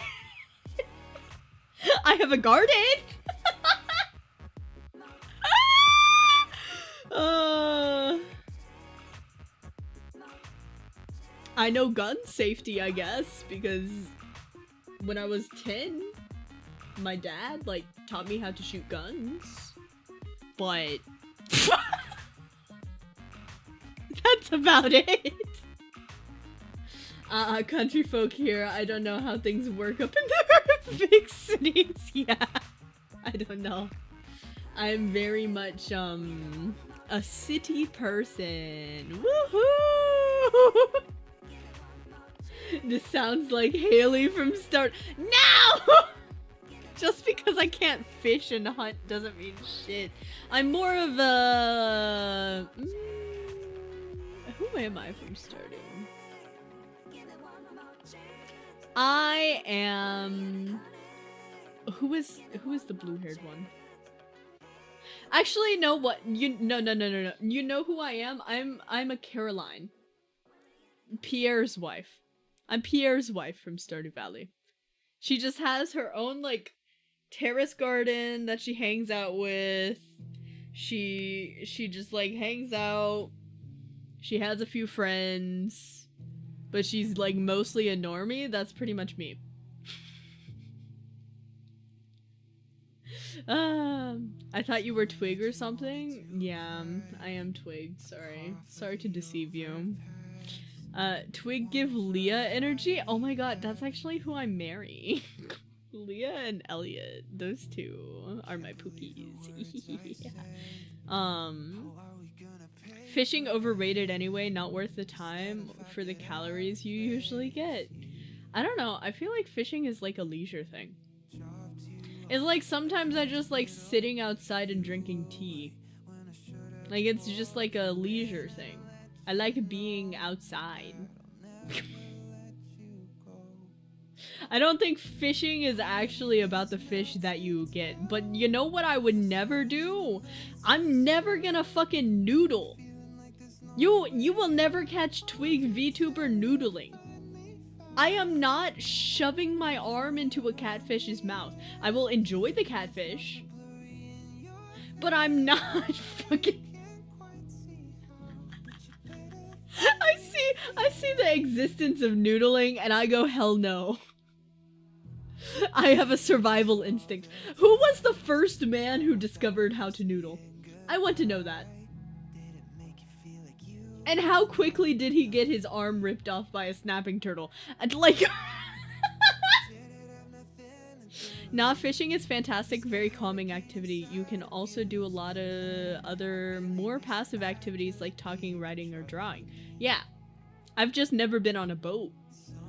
I have a garden. I know gun safety, I guess, because when I was 10, my dad, like, taught me how to shoot guns. But That's about it. Country folk here. I don't know how things work up in the big cities. Yeah, I don't know. I'm very much, a city person. Woohoo! This sounds like Haley from Start. No! Just because I can't fish and hunt doesn't mean shit. I'm more of a... who am I from Starting? I am... Who is the blue-haired one? Actually, no, what? No. You know who I am? I'm a Caroline. Pierre's wife. I'm Pierre's wife from Stardew Valley. She just has her own, like, terrace garden that she hangs out with. She just, like, hangs out. She has a few friends. But she's, like, mostly a normie. That's pretty much me. I thought you were Twig or something? Yeah, I am Twig. Sorry to deceive you. Twig give Leah energy? Oh my god, that's actually who I marry. Leah and Elliot. Those two are my pookies. Fishing overrated anyway, not worth the time for the calories you usually get. I don't know, I feel like fishing is like a leisure thing. It's like sometimes I just like sitting outside and drinking tea. Like it's just like a leisure thing. I like being outside. I don't think fishing is actually about the fish that you get. But you know what I would never do? I'm never gonna fucking noodle. You will never catch Twig Vtuber noodling. I am not shoving my arm into a catfish's mouth. I will enjoy the catfish, but I'm not fucking... I see the existence of noodling and I go, hell no. I have a survival instinct. Who was the first man who discovered how to noodle? I want to know that. And how quickly did he get his arm ripped off by a snapping turtle? And like... Nah, fishing is fantastic, very calming activity. You can also do a lot of other more passive activities like talking, writing, or drawing. Yeah. I've just never been on a boat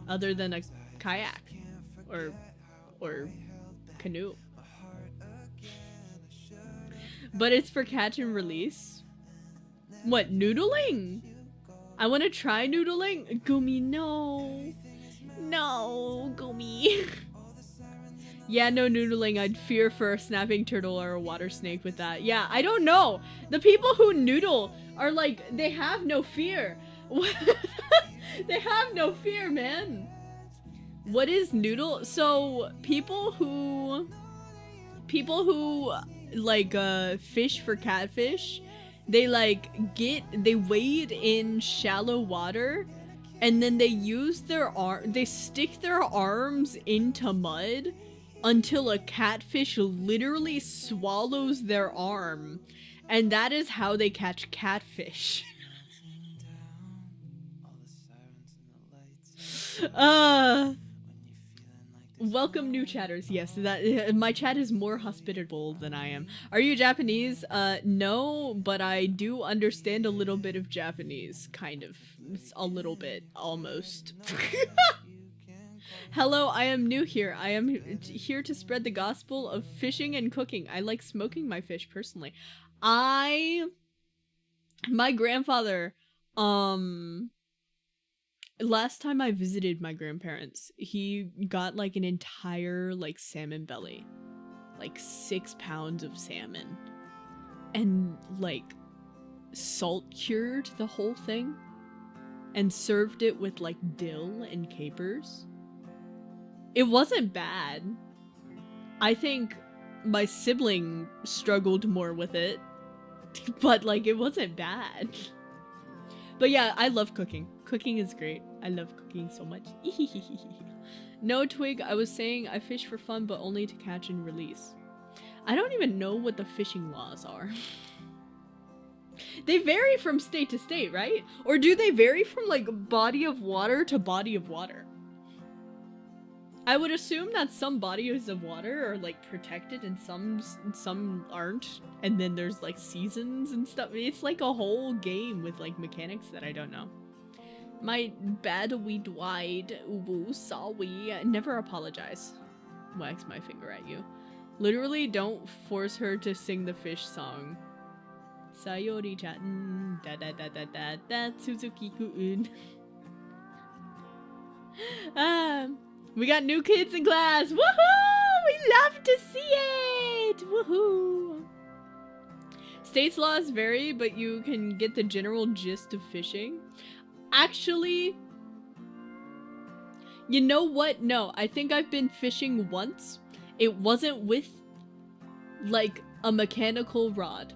other than a kayak or canoe. But it's for catch and release. What, noodling? I want to try noodling? Gumi, no. No, Gumi. Yeah, no noodling. I'd fear for a snapping turtle or a water snake with that. Yeah, I don't know. The people who noodle are like, they have no fear. They have no fear, man. What is noodle? So, people who like fish for catfish, they wade in shallow water and then they use they stick their arms into mud until a catfish literally swallows their arm, and that is how they catch catfish. Welcome new chatters. Yes, that my chat is more hospitable than I am. Are you Japanese? No, but I do understand a little bit of Japanese, kind of. A little bit, almost. Hello, I am new here. I am here to spread the gospel of fishing and cooking. I like smoking my fish personally. My grandfather, last time I visited my grandparents, he got like an entire like salmon belly, like 6 pounds of salmon, and like salt cured the whole thing and served it with like dill and capers. It wasn't bad. I think my sibling struggled more with it, but like it wasn't bad. But yeah, I love cooking. Cooking is great. I love cooking so much. No, Twig, I was saying I fish for fun, but only to catch and release. I don't even know what the fishing laws are. They vary from state to state, right? Or do they vary from like body of water to body of water? I would assume that some bodies of water are like protected and some aren't, and then there's like seasons and stuff. It's like a whole game with like mechanics that I don't know. My bad, we died. Ubu, sorry. Never apologize. Wax my finger at you. Literally, don't force her to sing the fish song. Sayori-chan, da da da da da da, Suzuki-kun. We got new kids in class. Woohoo! We love to see it. Woohoo! States' laws vary, but you can get the general gist of fishing. Actually, you know what? No, I think I've been fishing once. It wasn't with like a mechanical rod.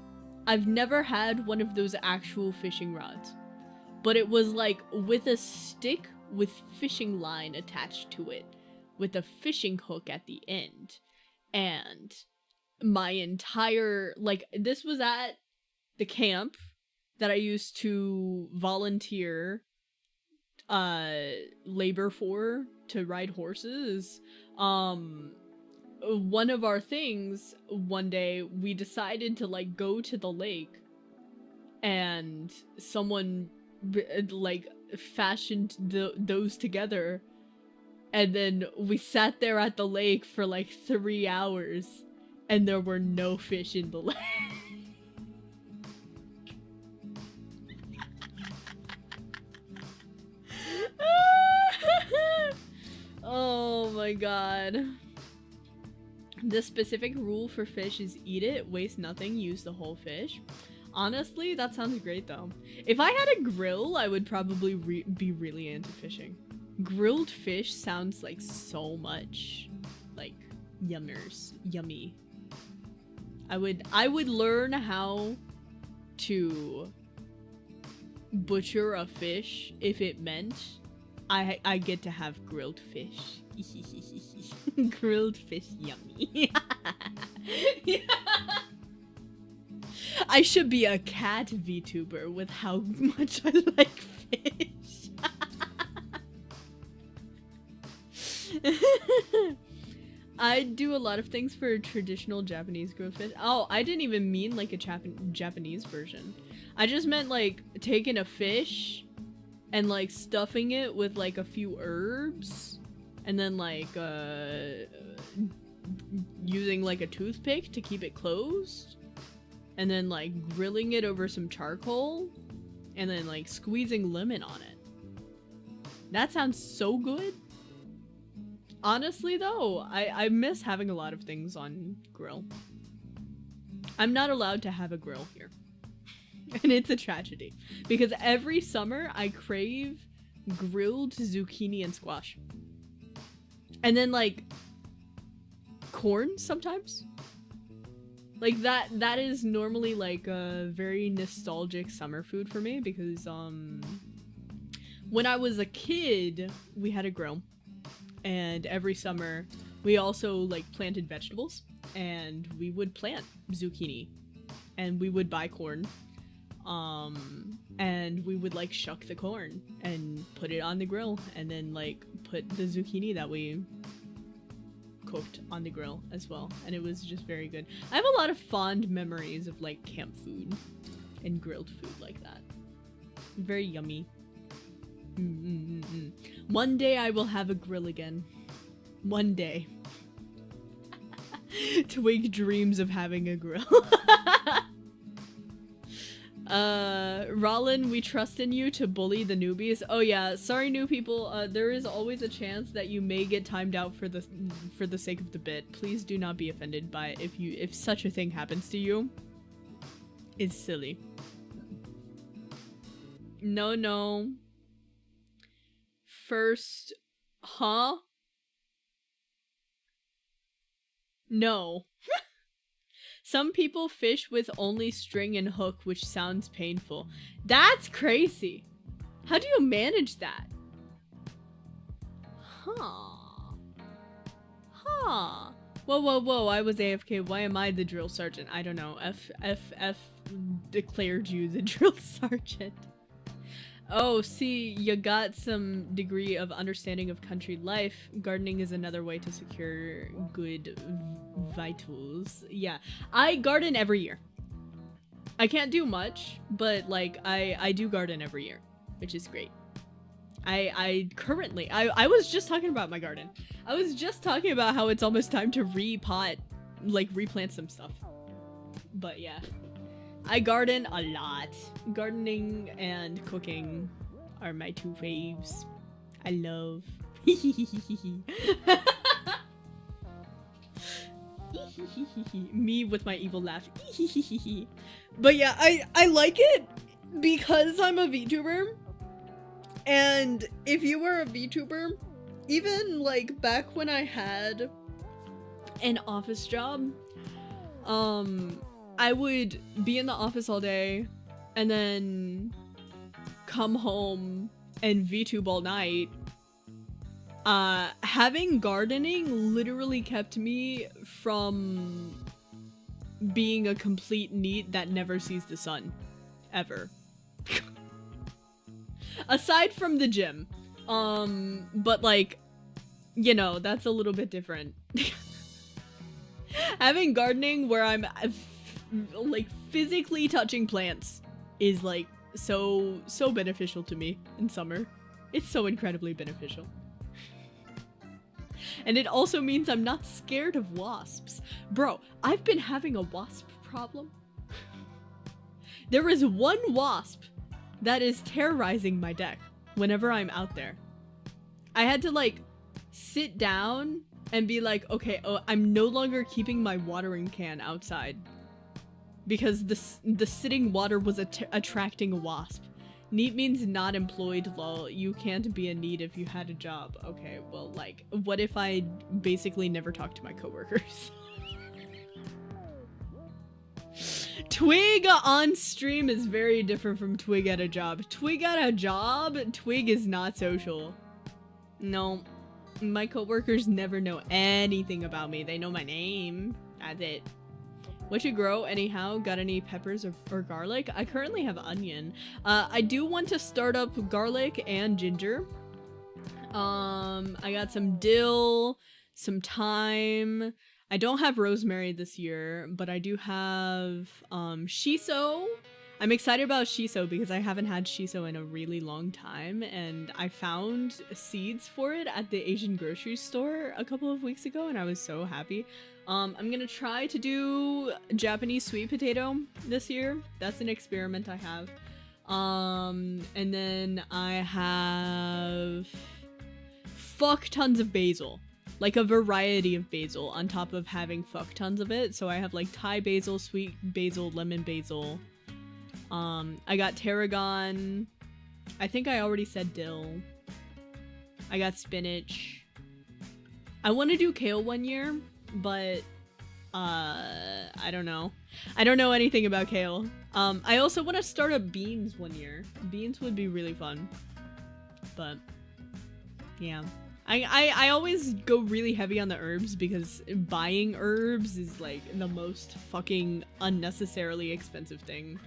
I've never had one of those actual fishing rods, but it was like with a stick with fishing line attached to it with a fishing hook at the end. And my entire, like, this was at the camp that I used to volunteer labor for to ride horses. One of our things one day, we decided to like go to the lake, and someone like fashioned those together, and then we sat there at the lake for like 3 hours and there were no fish in the lake. Oh my god. The specific rule for fish is eat it, waste nothing, use the whole fish. Honestly, that sounds great though. If I had a grill, I would probably be really into fishing. Grilled fish sounds like so much like yummy. I would learn how to butcher a fish if it meant I get to have grilled fish. Grilled fish, yummy. I should be a cat VTuber with how much I like fish. I do a lot of things for traditional Japanese grilled fish. Oh, I didn't even mean like a Japanese version. I just meant like taking a fish and like stuffing it with like a few herbs and then like using like a toothpick to keep it closed and then like grilling it over some charcoal and then like squeezing lemon on it. That sounds so good. Honestly though, I miss having a lot of things on grill. I'm not allowed to have a grill here. And it's a tragedy. Because every summer I crave grilled zucchini and squash. And then like corn sometimes. Like that is normally like a very nostalgic summer food for me because when I was a kid, we had a grill. And every summer we also like planted vegetables and we would plant zucchini and we would buy corn. And we would like shuck the corn and put it on the grill and then like put the zucchini that we cooked on the grill as well, and it was just very good. I have a lot of fond memories of like camp food and grilled food like that. Very yummy. One day I will have a grill again. One day. Twig dreams of having a grill. Rollin, we trust in you to bully the newbies. Oh yeah, sorry new people, there is always a chance that you may get timed out for the sake of the bit. Please do not be offended by it if such a thing happens to you. It's silly. No. First, huh? No. Some people fish with only string and hook, which sounds painful. That's crazy. How do you manage that? Huh. Whoa, I was AFK. Why am I the drill sergeant? I don't know. declared you the drill sergeant. Oh, see, you got some degree of understanding of country life. Gardening is another way to secure good vitals. Yeah, I garden every year. I can't do much, but like I do garden every year, which is great. I currently, I was just talking about my garden. I was just talking about how it's almost time to replant some stuff. But yeah. I garden a lot. Gardening and cooking are my two faves. I love. Me with my evil laugh. But yeah, I like it because I'm a VTuber. And if you were a VTuber, even like back when I had an office job, I would be in the office all day and then come home and VTube all night. Having gardening literally kept me from being a complete NEET that never sees the sun. Ever. Aside from the gym. But like, you know, that's a little bit different. Having gardening where I'm like physically touching plants is like so beneficial to me in summer. It's so incredibly beneficial. And it also means I'm not scared of wasps. Bro, I've been having a wasp problem. There is one wasp that is terrorizing my deck whenever I'm out there. I had to like sit down and be like, okay, I'm no longer keeping my watering can outside because the sitting water was attracting a wasp. NEET means not employed, lol. You can't be a NEET if you had a job. Okay, well, like, what if I basically never talk to my coworkers? Twig on stream is very different from Twig at a job. Twig at a job, Twig is not social. No, my coworkers never know anything about me. They know my name. That's it. What you grow anyhow? Got any peppers or garlic? I currently have onion. I do want to start up garlic and ginger. I got some dill, some thyme. I don't have rosemary this year, but I do have shiso. I'm excited about shiso because I haven't had shiso in a really long time, and I found seeds for it at the Asian grocery store a couple of weeks ago, and I was so happy. I'm gonna try to do Japanese sweet potato this year. That's an experiment I have. And then I have fuck tons of basil. Like a variety of basil on top of having fuck tons of it. So I have like Thai basil, sweet basil, lemon basil. I got tarragon. I think I already said dill. I got spinach. I want to do kale one year, but I don't know. I don't know anything about kale. I also want to start up beans one year. Beans would be really fun. But yeah. I always go really heavy on the herbs because buying herbs is like the most fucking unnecessarily expensive thing.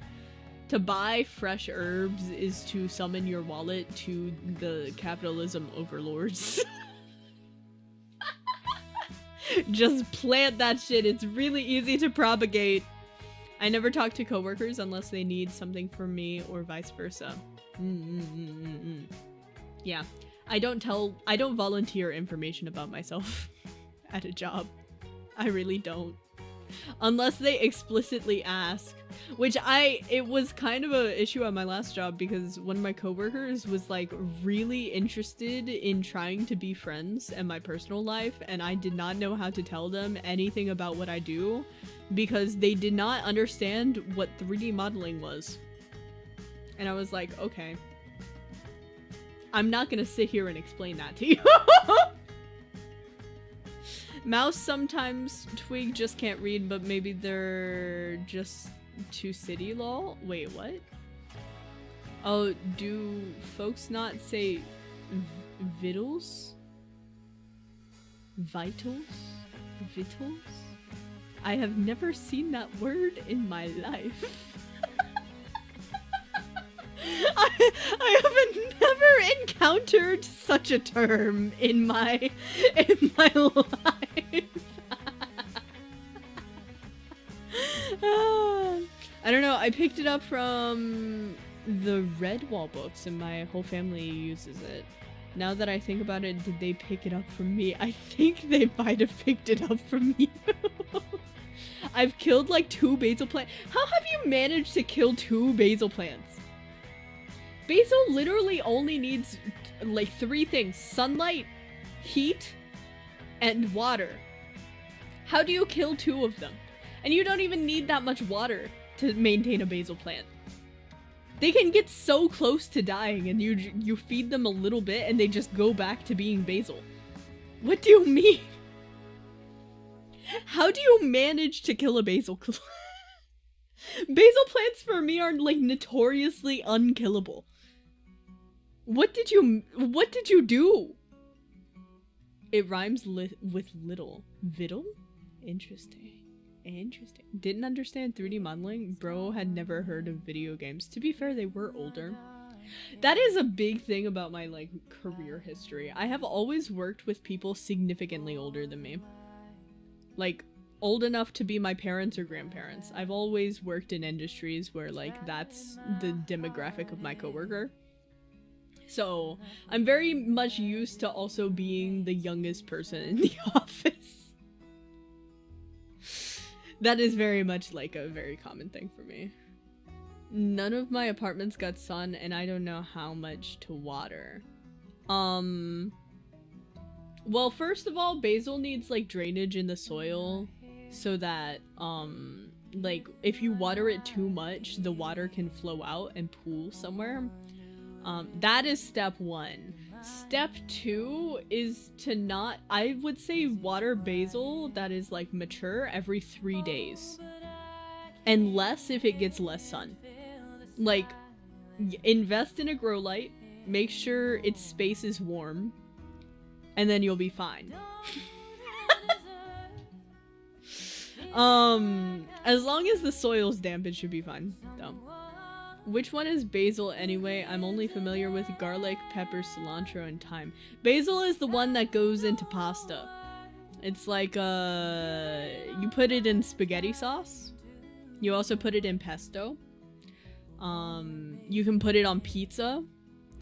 To buy fresh herbs is to summon your wallet to the capitalism overlords. Just plant that shit. It's really easy to propagate. I never talk to coworkers unless they need something from me or vice versa. Yeah. I don't volunteer information about myself at a job. I really don't. Unless they explicitly ask. Which it was kind of an issue at my last job because one of my coworkers was like really interested in trying to be friends in my personal life, and I did not know how to tell them anything about what I do because they did not understand what 3D modeling was. And I was like, okay. I'm not gonna sit here and explain that to you. Mouse sometimes Twig just can't read, but maybe they're just too city lol. Wait, what? Oh, do folks not say vittles? Vitals? Vittles? I have never seen that word in my life. I have never encountered such a term in my life. I don't know, I picked it up from the Redwall books and my whole family uses it. Now that I think about it, did they pick it up from me? I think they might have picked it up from you. I've killed like 2 basil plants. How have you managed to kill 2 basil plants? Basil literally only needs like 3 things: sunlight, heat, and water. How do you kill 2 of them? And you don't even need that much water to maintain a basil plant. They can get so close to dying and you feed them a little bit and they just go back to being basil. What do you mean? How do you manage to kill a basil? Basil plants for me are like notoriously unkillable. What did you do? It rhymes with little. Viddle? Interesting. Interesting. Didn't understand 3D modeling. Bro had never heard of video games. To be fair, they were older. That is a big thing about my like career history. I have always worked with people significantly older than me. Like old enough to be my parents or grandparents. I've always worked in industries where like that's the demographic of my coworker. So I'm very much used to also being the youngest person in the office. That is very much like a very common thing for me. None of my apartments got sun and I don't know how much to water. Well, first of all, basil needs like drainage in the soil so that like if you water it too much, the water can flow out and pool somewhere. That is step 1. Step 2 is to not, I would say water basil that is like mature every 3 days. And less if it gets less sun. Like, invest in a grow light, make sure its space is warm, and then you'll be fine. As long as the soil's damp, it should be fine, though. Which one is basil anyway? I'm only familiar with garlic, pepper, cilantro, and thyme. Basil is the one that goes into pasta. It's like, you put it in spaghetti sauce. You also put it in pesto. You can put it on pizza.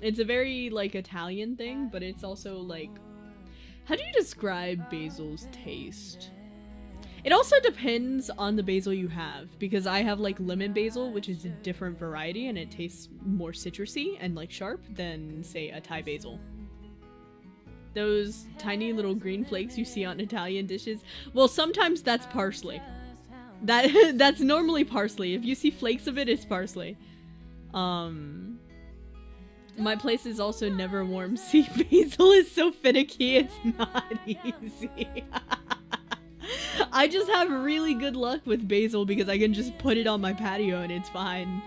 It's a very, like, Italian thing, but it's also, like... How do you describe basil's taste? It also depends on the basil you have, because I have like lemon basil, which is a different variety and it tastes more citrusy and like sharp than say a Thai basil. Those tiny little green flakes you see on Italian dishes, well sometimes that's parsley. That's normally parsley. If you see flakes of it, it's parsley. My place is also never warm. See, basil is so finicky, it's not easy. I just have really good luck with basil because I can just put it on my patio and it's fine.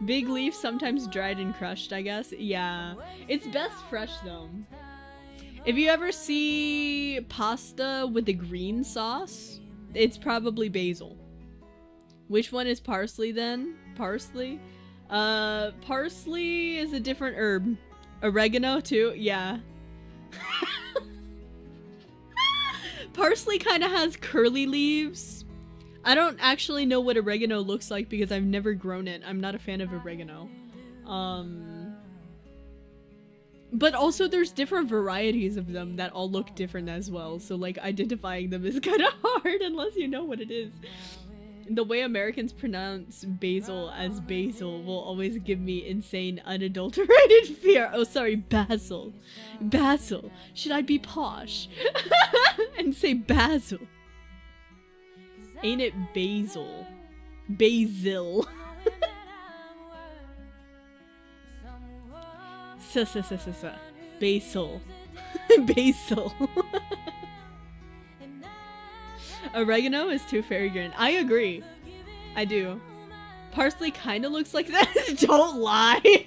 Big leaf, sometimes dried and crushed, I guess. Yeah, it's best fresh though. If you ever see pasta with the green sauce, it's probably basil. Which one is parsley then? Parsley? Parsley is a different herb. Oregano too? Yeah. Parsley kind of has curly leaves. I don't actually know what oregano looks like because I've never grown it. I'm not a fan of oregano. But also there's different varieties of them that all look different as well. So like identifying them is kind of hard unless you know what it is. The way Americans pronounce basil as basil will always give me insane unadulterated fear. Oh, sorry, basil. Basil. Should I be posh? And say basil. Ain't it basil? Basil. Basil. Basil. Oregano is too fairy green. I agree. I do. Parsley kind of looks like that. Don't lie.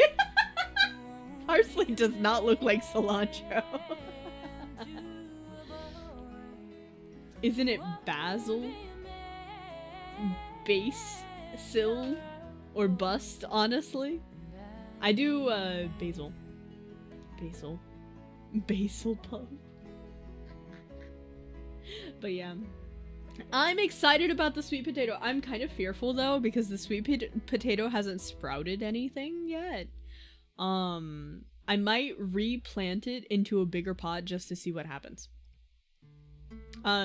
Parsley does not look like cilantro. Isn't it basil? Basil? or bust, honestly. I do basil. Basil puff. But yeah. I'm excited about the sweet potato. I'm kind of fearful though because the sweet potato hasn't sprouted anything yet. I might replant it into a bigger pot just to see what happens.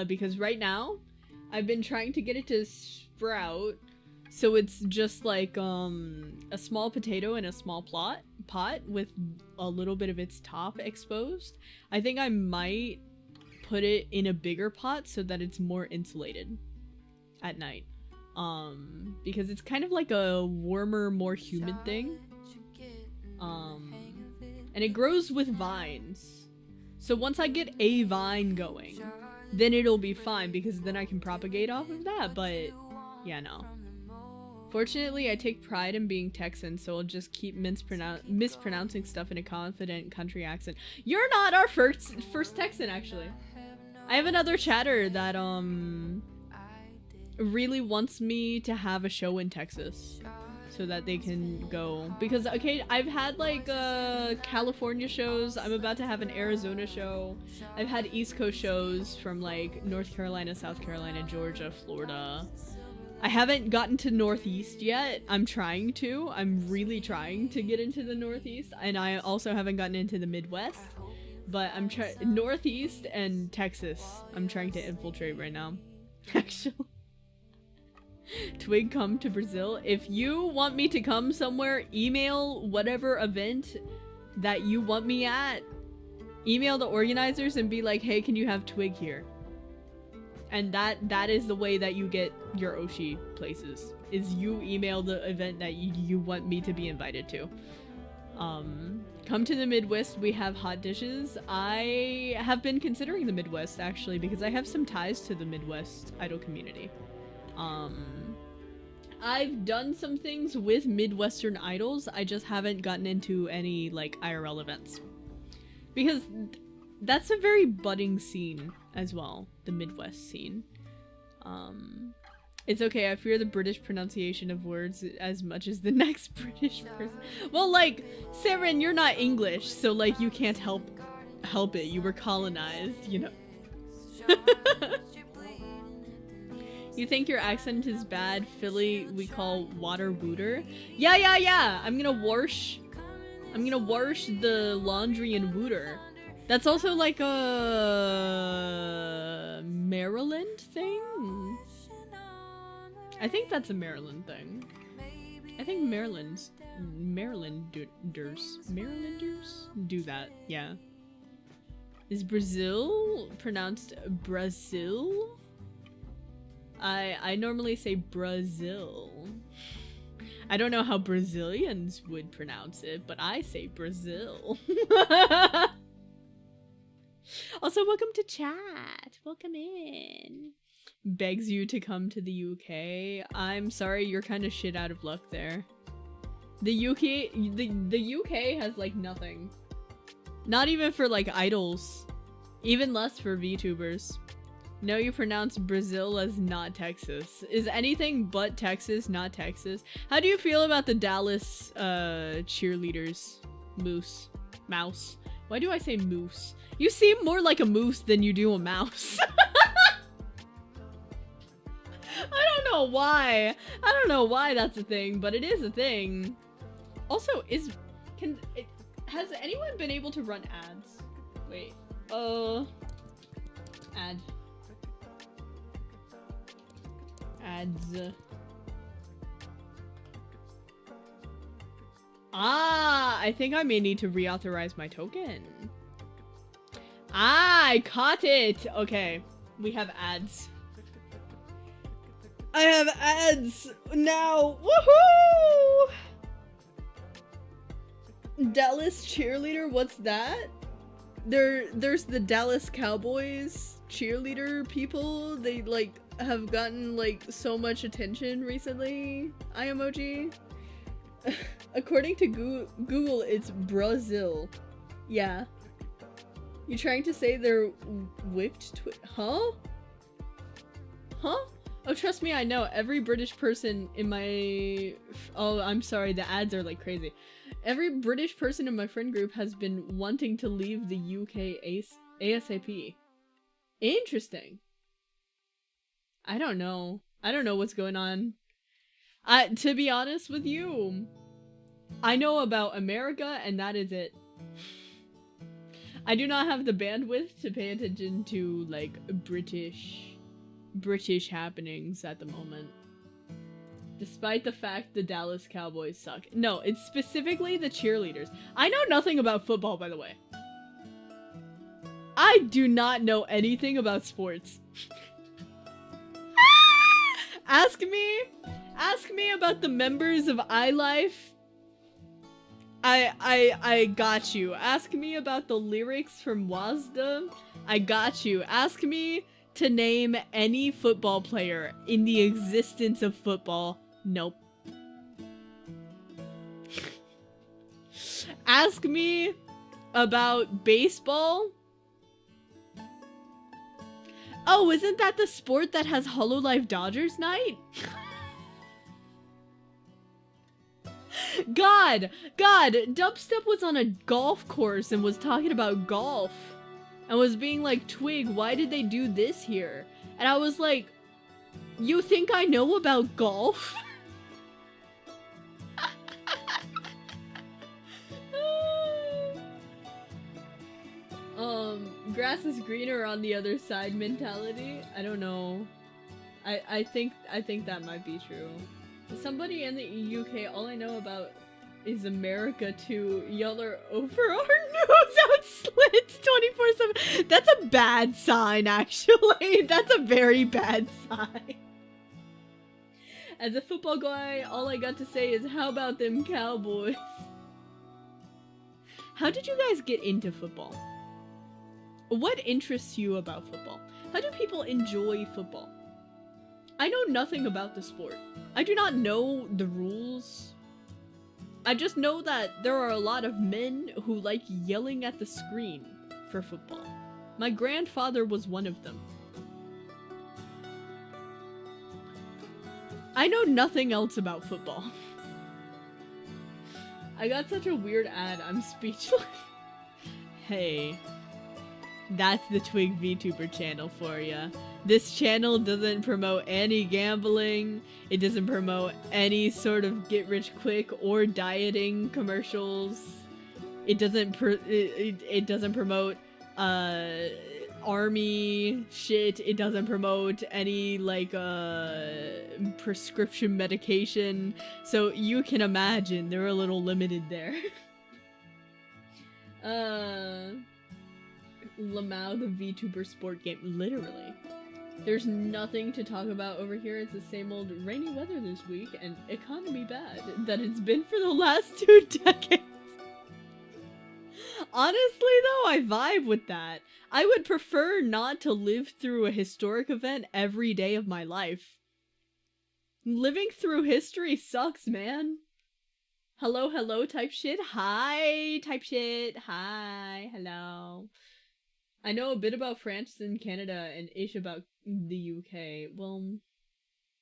Because right now I've been trying to get it to sprout, so it's just like a small potato in a small pot with a little bit of its top exposed. I think I might put it in a bigger pot so that it's more insulated at night. Because it's kind of like a warmer, more humid thing. And it grows with vines. So once I get a vine going, then it'll be fine because then I can propagate off of that, but yeah, no. Fortunately, I take pride in being Texan, so I'll just keep mispronouncing stuff in a confident country accent. You're not our first Texan, actually. I have another chatter that really wants me to have a show in Texas so that they can go, because okay, I've had like California shows. I'm about to have an Arizona show. I've had East Coast shows from like North Carolina, South Carolina, Georgia, Florida. I haven't gotten to Northeast yet. I'm trying to. I'm really trying to get into the Northeast, and I also haven't gotten into the Midwest. But I'm trying Northeast and Texas. I'm trying to infiltrate right now. Actually, Twig, come to Brazil. If you want me to come somewhere, email whatever event that you want me at. Email the organizers and be like, hey, can you have Twig here? And that is the way that you get your Oshi places, is you email the event that you want me to be invited to. Come to the Midwest, we have hot dishes. I have been considering the Midwest, actually, because I have some ties to the Midwest idol community. I've done some things with Midwestern idols, I just haven't gotten into any, like, IRL events. Because that's a very budding scene as well, the Midwest scene. It's okay, I fear the British pronunciation of words as much as the next British person. Well, like, Saren, you're not English, so like you can't help it. You were colonized, you know. You think your accent is bad? Philly, we call water wooter. Yeah. I'm gonna wash the laundry in wooter. That's also like a Maryland thing? I think that's a Maryland thing. I think Marylanders do that, yeah. Is Brazil pronounced Brazil? I normally say Brazil. I don't know how Brazilians would pronounce it, but I say Brazil. Also, welcome to chat. Welcome in. Begs you to come to the UK. I'm sorry, you're kind of shit out of luck there. The UK has like nothing. Not even for like idols. Even less for VTubers. No, you pronounce Brazil as not Texas. Is anything but Texas not Texas? How do you feel about the Dallas cheerleaders? Mouse. Why do I say moose? You seem more like a moose than you do a mouse. I don't know why. I don't know why that's a thing, but it is a thing. Also, has anyone been able to run ads? Wait. Ads. Ah, I think I may need to reauthorize my token. Ah, I caught it. Okay, we have ads. I have ads now. Woohoo! Dallas cheerleader, what's that? There's the Dallas Cowboys cheerleader people. They like have gotten like so much attention recently. I emoji. According to Google, it's Brazil. Yeah. You trying to say they're whipped? Huh? Oh, trust me, I know. Every British person in my... Oh, I'm sorry, the ads are like crazy. Every British person in my friend group has been wanting to leave the UK ASAP. Interesting. I don't know. I don't know what's going on. To be honest with you, I know about America and that is it. I do not have the bandwidth to pay attention to, like, British happenings at the moment. Despite the fact the Dallas Cowboys suck. No, it's specifically the cheerleaders. I know nothing about football, by the way. I do not know anything about sports. Ask me about the members of iLife. I got you. Ask me about the lyrics from Wazda. I got you. Ask me to name any football player in the existence of football. Nope. Ask me about baseball. Oh, isn't that the sport that has Hololive Dodgers night? God, Dubstep was on a golf course and was talking about golf. And was being like, Twig, why did they do this here? And I was like, you think I know about golf? Grass is greener on the other side mentality? I don't know. I think that might be true. Somebody in the UK, all I know about is America too. Y'all are over our nose out slits 24/7. That's a bad sign, actually. That's a very bad sign. As a football guy, all I got to say is, how about them Cowboys? How did you guys get into football? What interests you about football? How do people enjoy football? I know nothing about the sport. I do not know the rules. I just know that there are a lot of men who like yelling at the screen for football. My grandfather was one of them. I know nothing else about football. I got such a weird ad, I'm speechless. Hey, that's the Twig VTuber channel for ya. This channel doesn't promote any gambling. It doesn't promote any sort of get rich quick or dieting commercials. It doesn't it doesn't promote army shit. It doesn't promote any like prescription medication. So you can imagine they're a little limited there. Lamau the VTuber sport game, literally. There's nothing to talk about over here. It's the same old rainy weather this week and economy bad that it's been for the last 2 decades. Honestly though, I vibe with that. I would prefer not to live through a historic event every day of my life. Living through history sucks, man. Hello, hello type shit. Hi type shit. Hi, hello. I know a bit about France and Canada and ish about the UK. Well,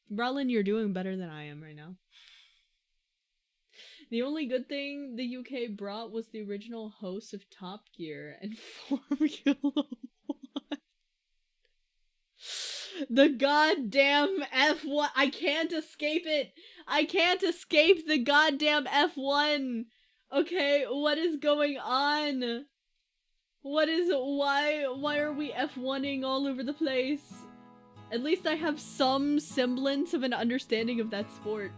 Bralin, you're doing better than I am right now. The only good thing the UK brought was the original host of Top Gear and Formula 1. The goddamn F1. I can't escape it. I can't escape the goddamn F1. Okay, what is going on? Why are we F1ing all over the place? At least I have some semblance of an understanding of that sport.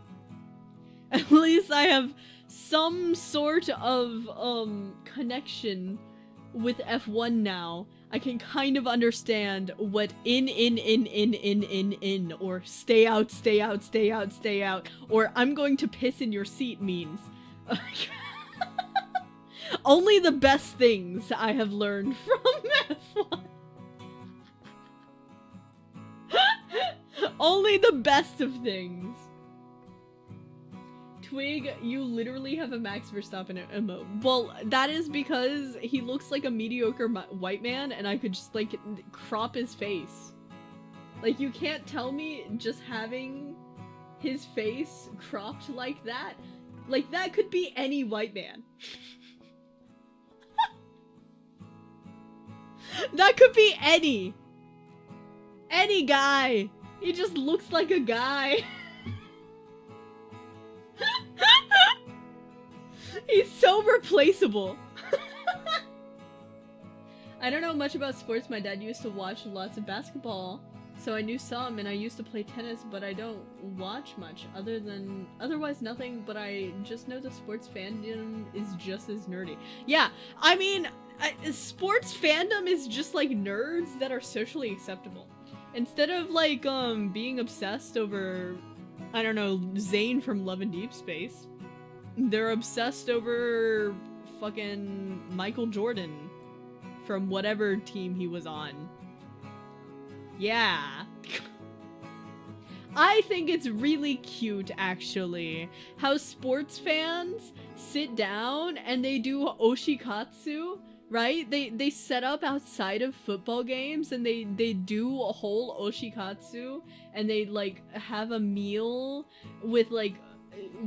At least I have some sort of, connection with F1 now. I can kind of understand what in, or stay out, or I'm going to piss in your seat means. Only the best things I have learned from F1. Only the best of things. Twig, you literally have a Max Verstappen emote. Well, that is because he looks like a mediocre white man and I could just, like, crop his face. Like, you can't tell me just having his face cropped like that could be any white man. That could be any guy. He just looks like a guy. He's so replaceable. I don't know much about sports. My dad used to watch lots of basketball, so I knew some, and I used to play tennis, but I don't watch much otherwise nothing, but I just know the sports fandom is just as nerdy. Yeah, I mean, sports fandom is just like nerds that are socially acceptable. Instead of like, being obsessed over, I don't know, Zane from Love and Deep Space, they're obsessed over fucking Michael Jordan from whatever team he was on. Yeah. I think it's really cute, actually, how sports fans sit down and they do oshikatsu, right? They set up outside of football games and they do a whole oshikatsu and they like have a meal with like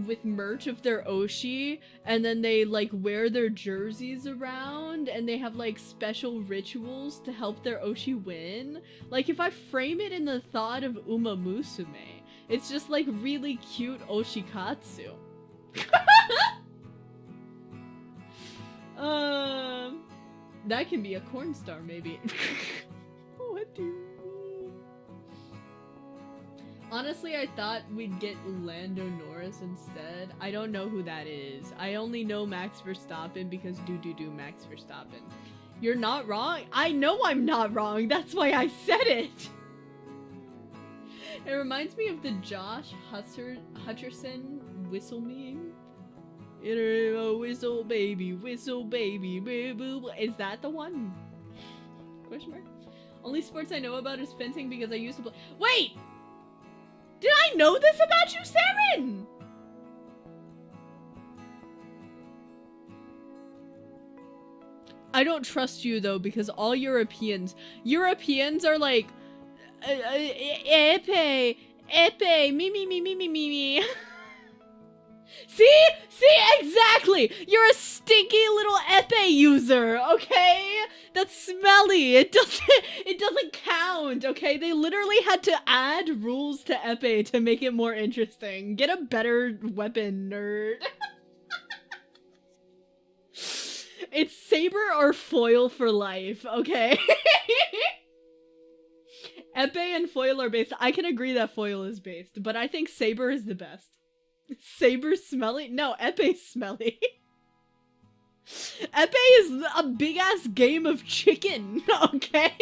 with merch of their oshi, and then they like wear their jerseys around and they have like special rituals to help their oshi win. Like, if I frame it in the thought of Uma Musume, it's just like really cute oshikatsu. That can be a corn star, maybe. What do you mean? Honestly, I thought we'd get Lando Norris instead. I don't know who that is. I only know Max Verstappen because do Max Verstappen. You're not wrong. I know I'm not wrong. That's why I said it. It reminds me of the Josh Hutcherson whistle meme. Whistle baby, boo boo. Is that the one? Question mark. Only sports I know about is fencing because I used to play. Wait! Did I know this about you, Saren? I don't trust you though, because all Europeans are like, epe, me. See, exactly. You're a stinky little epe user, okay? That's smelly. It doesn't count, okay? They literally had to add rules to epe to make it more interesting. Get a better weapon, nerd. It's saber or foil for life, okay? Epe and foil are based. I can agree that foil is based, but I think saber is the best. Saber smelly? No, epe smelly. Epe is a big ass game of chicken, okay?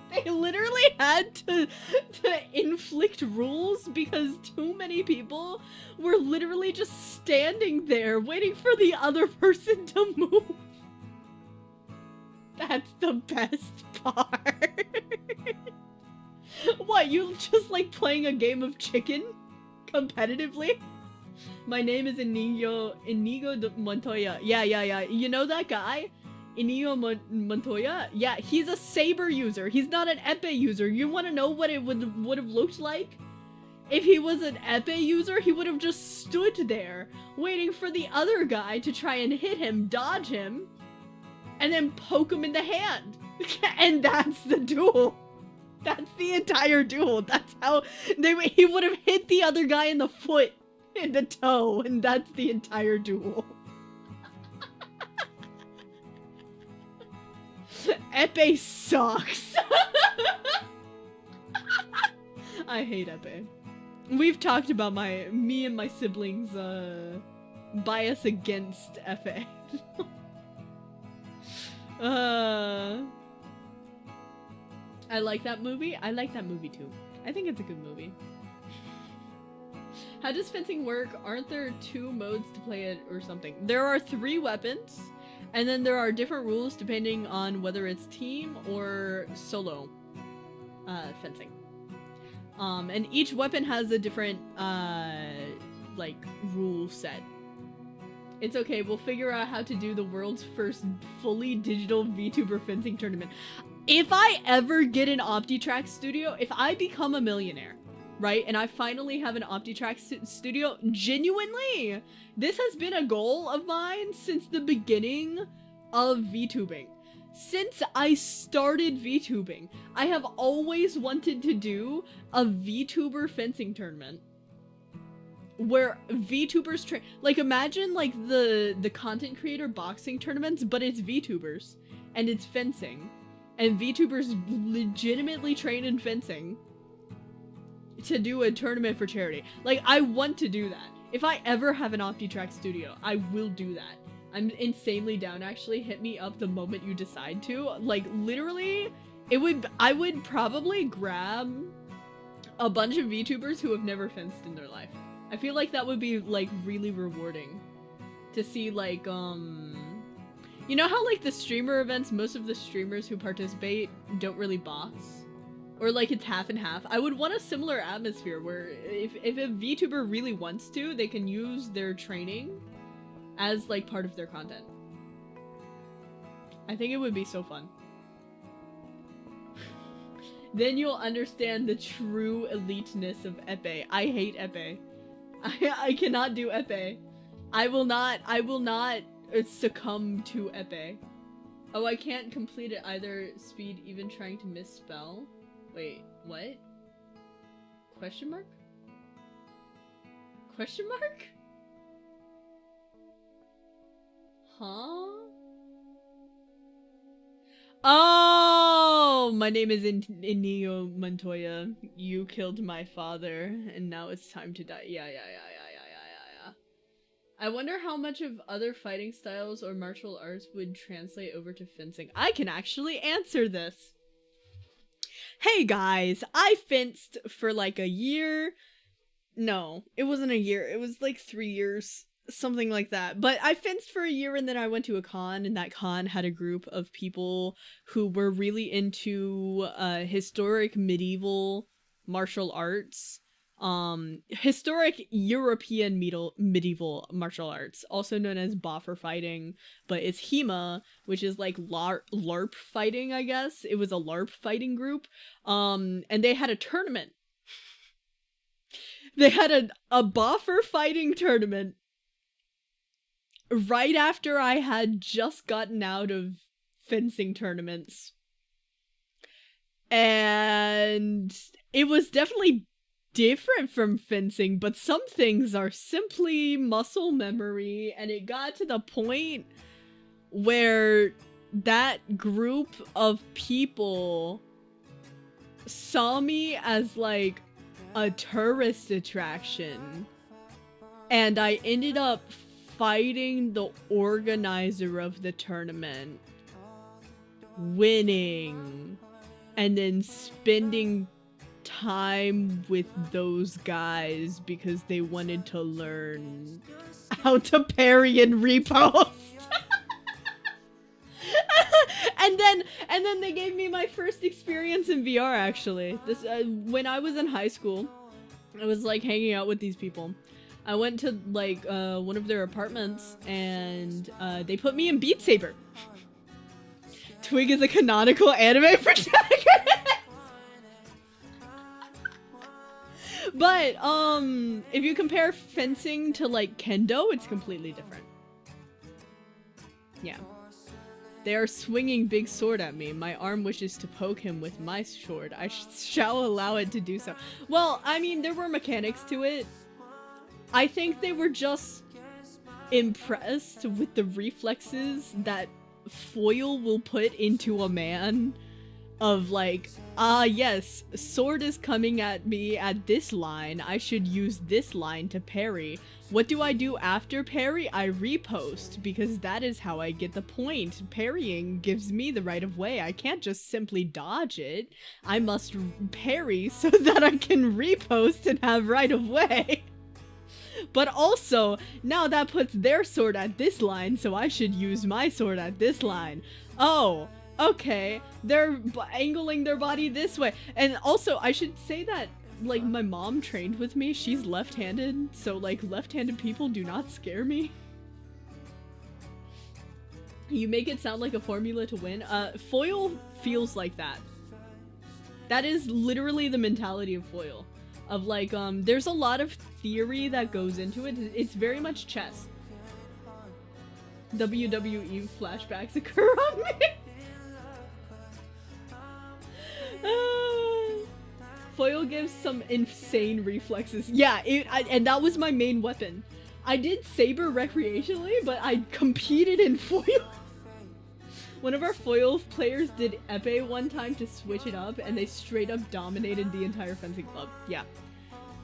They literally had to inflict rules because too many people were literally just standing there waiting for the other person to move. That's the best part. What, you just like playing a game of chicken? Competitively? My name is Inigo Montoya. Yeah. You know that guy? Inigo Montoya? Yeah, he's a saber user. He's not an epe user. You want to know what it would have looked like? If he was an epe user, he would have just stood there, waiting for the other guy to try and hit him, dodge him, and then poke him in the hand. And that's the duel. That's the entire duel. That's how he would have hit the other guy in the foot, in the toe, and that's the entire duel. Epe sucks. I hate epe. We've talked about me and my siblings' bias against epe. I like that movie. I like that movie too. I think it's a good movie. How does fencing work? Aren't there 2 modes to play it or something? There are 3 weapons, and then there are different rules depending on whether it's team or solo fencing. And each weapon has a different like rule set. It's okay, we'll figure out how to do the world's first fully digital VTuber fencing tournament. If I ever get an OptiTrack studio, if I become a millionaire, right, and I finally have an OptiTrack studio, genuinely, this has been a goal of mine since the beginning of VTubing. Since I started VTubing, I have always wanted to do a VTuber fencing tournament. Where VTubers train, like imagine like the content creator boxing tournaments, but it's VTubers, and it's fencing. And VTubers legitimately train in fencing to do a tournament for charity. Like, I want to do that. If I ever have an OptiTrack studio, I will do that. I'm insanely down, actually. Hit me up the moment you decide to. Like, literally, I would probably grab a bunch of VTubers who have never fenced in their life. I feel like that would be, like, really rewarding. To see, like, you know how, like, the streamer events, most of the streamers who participate don't really box? Or, like, it's half and half. I would want a similar atmosphere where if a VTuber really wants to, they can use their training as, like, part of their content. I think it would be so fun. Then you'll understand the true eliteness of epee. I hate epee. I cannot do epee. I will not succumb to epee. Oh, I can't complete it either speed, even trying to misspell. Wait, what? Question mark? Question mark? Huh? Oh, my name is Inigo Montoya. You killed my father, and now it's time to die. Yeah. I wonder how much of other fighting styles or martial arts would translate over to fencing. I can actually answer this. Hey guys, I fenced for like a year. No, it wasn't a year. It was like 3 years. Something like that. But I fenced for a year, and then I went to a con, and that con had a group of people who were really into historic medieval martial arts. Historic European medieval martial arts, also known as boffer fighting, but it's HEMA, which is like LARP fighting, I guess. It was a LARP fighting group. And they had a tournament. They had a boffer fighting tournament right after I had just gotten out of fencing tournaments. And it was definitely different from fencing, but some things are simply muscle memory, and it got to the point where that group of people saw me as like a tourist attraction, and I ended up fighting the organizer of the tournament, winning, and then spending time with those guys because they wanted to learn how to parry and repost. and then they gave me my first experience in VR, actually. This when I was in high school, I was like hanging out with these people. I went to like one of their apartments, and they put me in Beat Saber. Twig is a canonical anime protagonist. But if you compare fencing to like kendo, it's completely different. Yeah. They are swinging big sword at me. My arm wishes to poke him with my sword. I shall allow it to do so. Well, I mean, there were mechanics to it. I think they were just impressed with the reflexes that foil will put into a man. Of like, yes, sword is coming at me at this line. I should use this line to parry. What do I do after parry? I repost, because that is how I get the point. Parrying gives me the right of way. I can't just simply dodge it. I must parry so that I can repost and have right of way. But also, now that puts their sword at this line, so I should use my sword at this line. Oh, okay, they're angling their body this way. And also, I should say that, like, my mom trained with me. She's left-handed, so, like, left-handed people do not scare me. You make it sound like a formula to win. Foil feels like that. That is literally the mentality of foil. Of like, there's a lot of theory that goes into it. It's very much chess. WWE flashbacks occur on me. Foil gives some insane reflexes. Yeah, and that was my main weapon. I did saber recreationally, but I competed in foil. One of our foil players did epee one time to switch it up, and they straight up dominated the entire fencing club. Yeah.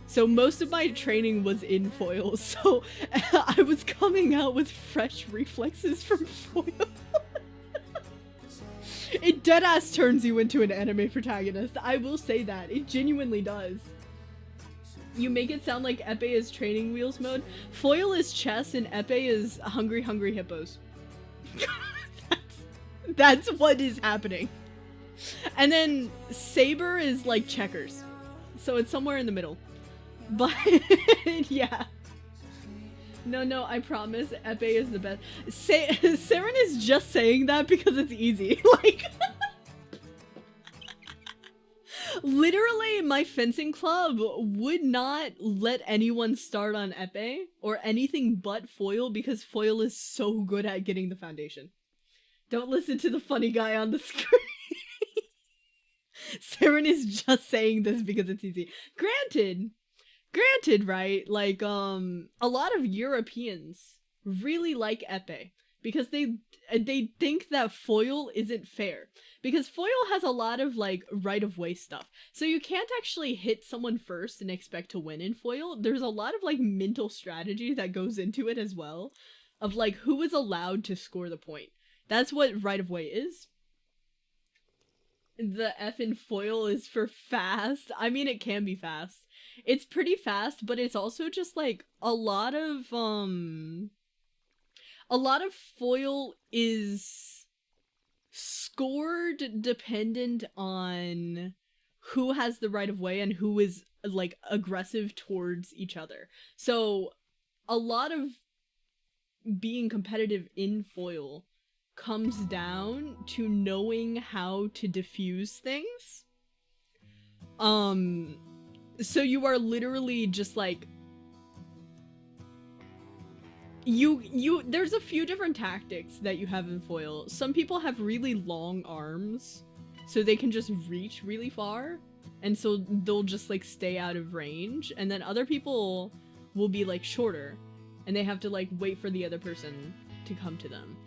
So most of my training was in foil, so I was coming out with fresh reflexes from foil. It deadass turns you into an anime protagonist. I will say that. It genuinely does. You make it sound like epee is training wheels mode. Foil is chess and epee is hungry hippos. That's what is happening. And then saber is like checkers. So it's somewhere in the middle. But yeah. No, I promise epee is the best. Saren is just saying that because it's easy. Like, literally my fencing club would not let anyone start on epee or anything but foil because foil is so good at getting the foundation. Don't listen to the funny guy on the screen. Saren is just saying this because it's easy. Granted, right? Like, a lot of Europeans really like epee because they think that foil isn't fair. Because foil has a lot of, like, right-of-way stuff. So you can't actually hit someone first and expect to win in foil. There's a lot of, like, mental strategy that goes into it as well. Of, like, who is allowed to score the point. That's what right-of-way is. The F in foil is for fast. I mean, it can be fast. It's pretty fast, but it's also just like a lot of foil is scored dependent on who has the right of way and who is like aggressive towards each other. So a lot of being competitive in foil comes down to knowing how to diffuse things. So you are literally just like there's a few different tactics that you have in foil. Some people have really long arms so they can just reach really far, and so they'll just like stay out of range, and then other people will be like shorter and they have to like wait for the other person to come to them.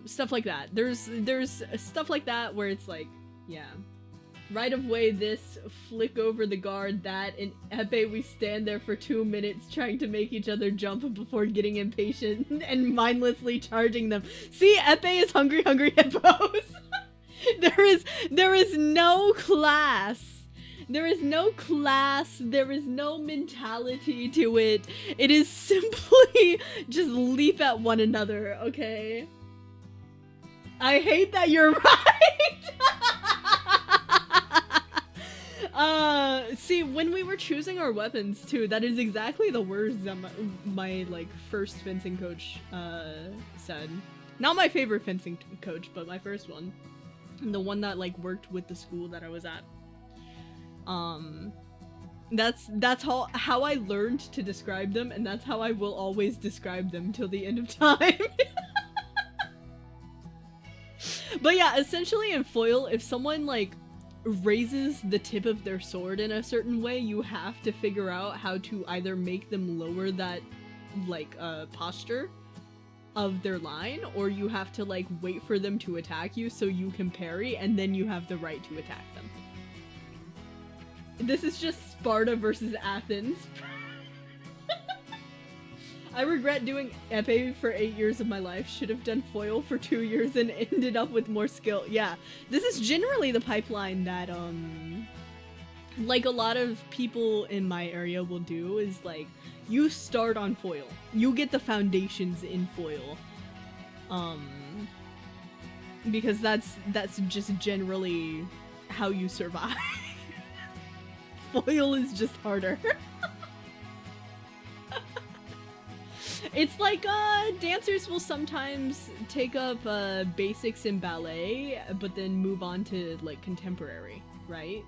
Stuff like that. There's stuff like that where it's like, yeah, right of way this, flick over the guard that, in epee we stand there for 2 minutes trying to make each other jump before getting impatient and mindlessly charging them. See, epee is hungry hippos. There is no class. There is no class, there is no mentality to it. It is simply just leap at one another, okay? I hate that you're right! See, when we were choosing our weapons, too, that is exactly the words that my like, first fencing coach, said. Not my favorite fencing coach, but my first one. The one that, like, worked with the school that I was at. That's how I learned to describe them, and that's how I will always describe them till the end of time. But yeah, essentially in foil, if someone like raises the tip of their sword in a certain way, you have to figure out how to either make them lower that like posture of their line, or you have to like wait for them to attack you so you can parry, and then you have the right to attack them. This is just Sparta versus Athens. I regret doing epee for 8 years of my life. Should have done foil for 2 years and ended up with more skill. Yeah, this is generally the pipeline that, like a lot of people in my area will do, is like, you start on foil. You get the foundations in foil. Because that's just generally how you survive. Foil is just harder. It's like dancers will sometimes take up basics in ballet, but then move on to like contemporary, right?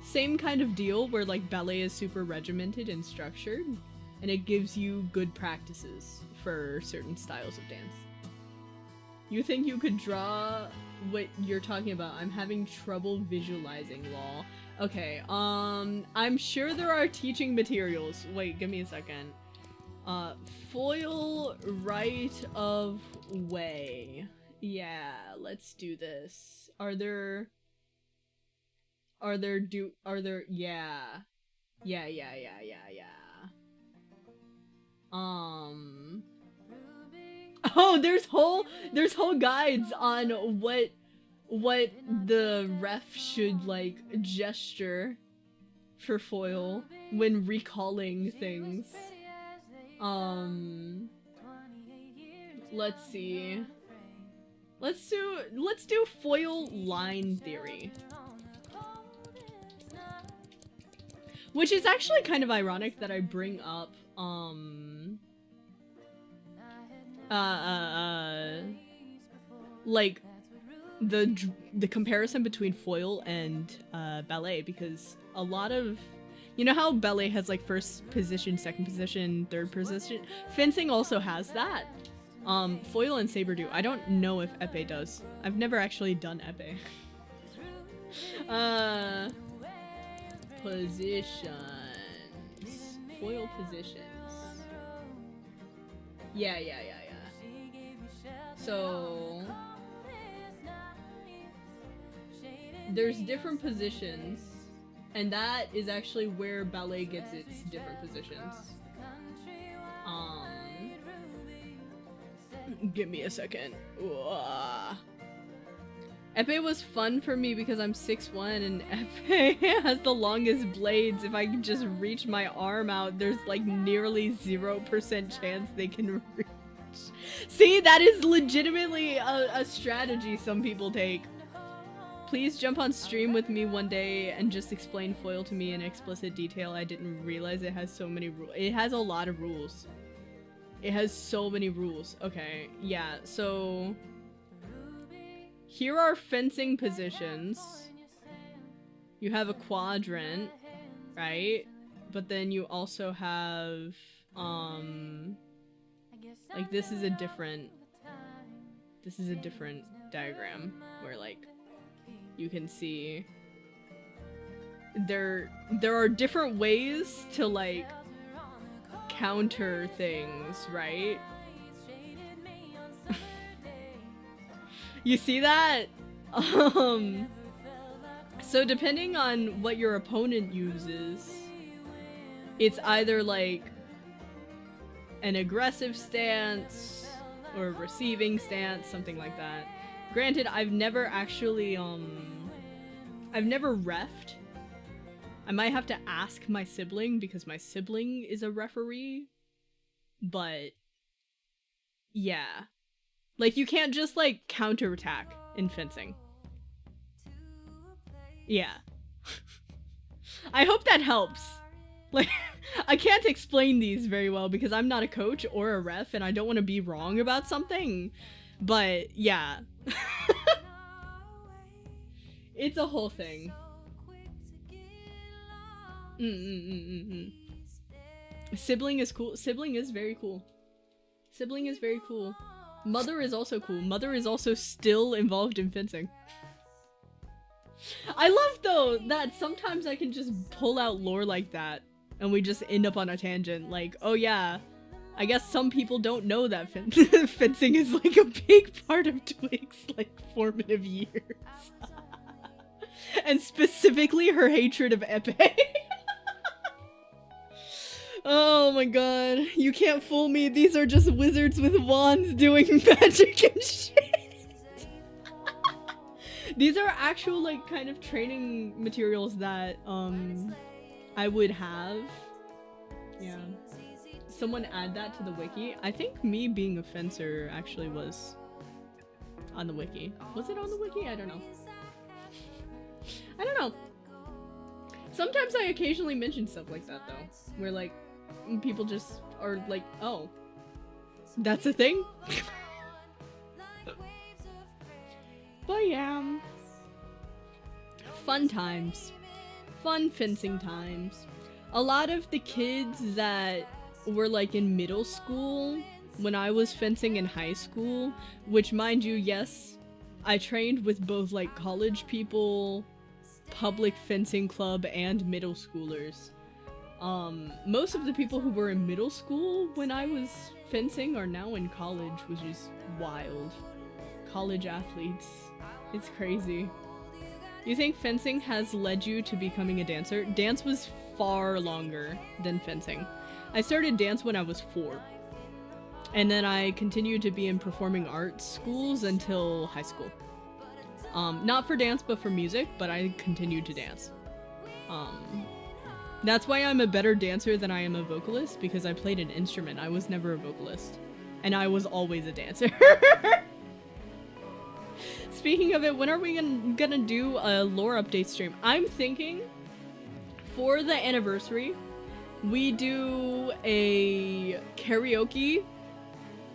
Same kind of deal where like ballet is super regimented and structured, and it gives you good practices for certain styles of dance. You think you could draw what you're talking about? I'm having trouble visualizing, lol. Okay, I'm sure there are teaching materials. Wait, give me a second. Foil right of way. Yeah, let's do this. Yeah. Oh, there's whole guides on what the ref should like gesture for foil when recalling things. Let's see. Let's do foil line theory. Which is actually kind of ironic that I bring up like the comparison between foil and ballet, because a lot of, you know how ballet has like first position, second position, third position? Fencing also has that. Foil and saber do. I don't know if épée does. I've never actually done épée. Positions. Foil positions. Yeah. So there's different positions, and that is actually where ballet gets its different positions. Give me a second. Épée was fun for me because I'm 6'1", and épée has the longest blades. If I can just reach my arm out, there's like nearly 0% chance they can reach. See, that is legitimately a strategy some people take. Please jump on stream with me one day and just explain foil to me in explicit detail. I didn't realize it has so many rules. It has a lot of rules. It has so many rules. Okay, yeah, so here are fencing positions. You have a quadrant, right? But then you also have, like this is a different diagram where like you can see there are different ways to like counter things, right? You see that? So depending on what your opponent uses, it's either like an aggressive stance or a receiving stance, something like that. Granted, I've never actually, I've never refed. I might have to ask my sibling because my sibling is a referee, but yeah. Like, you can't just, like, counterattack in fencing. Yeah. I hope that helps. Like, I can't explain these very well because I'm not a coach or a ref and I don't want to be wrong about something. But, yeah. It's a whole thing. Sibling is cool. Sibling is very cool. Sibling is very cool. Mother is also cool. Mother is also still involved in fencing. I love, though, that sometimes I can just pull out lore like that and we just end up on a tangent. Like, oh yeah, I guess some people don't know that fencing is like a big part of Twig's like formative years. And specifically her hatred of épée. Oh my god, you can't fool me. These are just wizards with wands doing magic and shit. These are actual like kind of training materials that I would have. Yeah. Someone add that to the wiki. I think me being a fencer actually was on the wiki. Was it on the wiki? I don't know. I don't know. Sometimes I occasionally mention stuff like that though, where like people just are like, oh, That's a thing. But yeah. Fun times. Fun fencing times. A lot of the kids that were like in middle school when I was fencing in high school, which mind you, yes, I trained with both like college people, public fencing club, and middle schoolers. Most of the people who were in middle school when I was fencing are now in college, which is wild. College athletes. It's crazy. You think fencing has led you to becoming a dancer? Dance was far longer than fencing. I started dance when I was 4. And then I continued to be in performing arts schools until high school. Not for dance, but for music, but I continued to dance. That's why I'm a better dancer than I am a vocalist, because I played an instrument. I was never a vocalist. And I was always a dancer. Speaking of it, when are we gonna do a lore update stream? I'm thinking for the anniversary, we do a karaoke,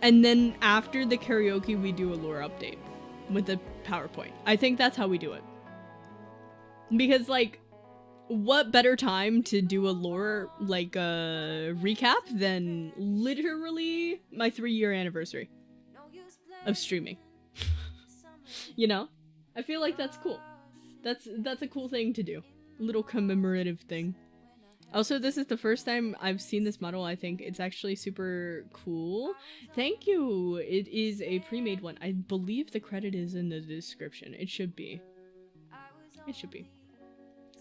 and then after the karaoke, we do a lore update with the PowerPoint. I think that's how we do it. Because, like, what better time to do a lore, like, recap than literally my 3-year anniversary of streaming. You know? I feel like that's cool. That's a cool thing to do. A little commemorative thing. Also, this is the first time I've seen this model. I think it's actually super cool. Thank you! It is a pre-made one. I believe the credit is in the description. It should be. It should be.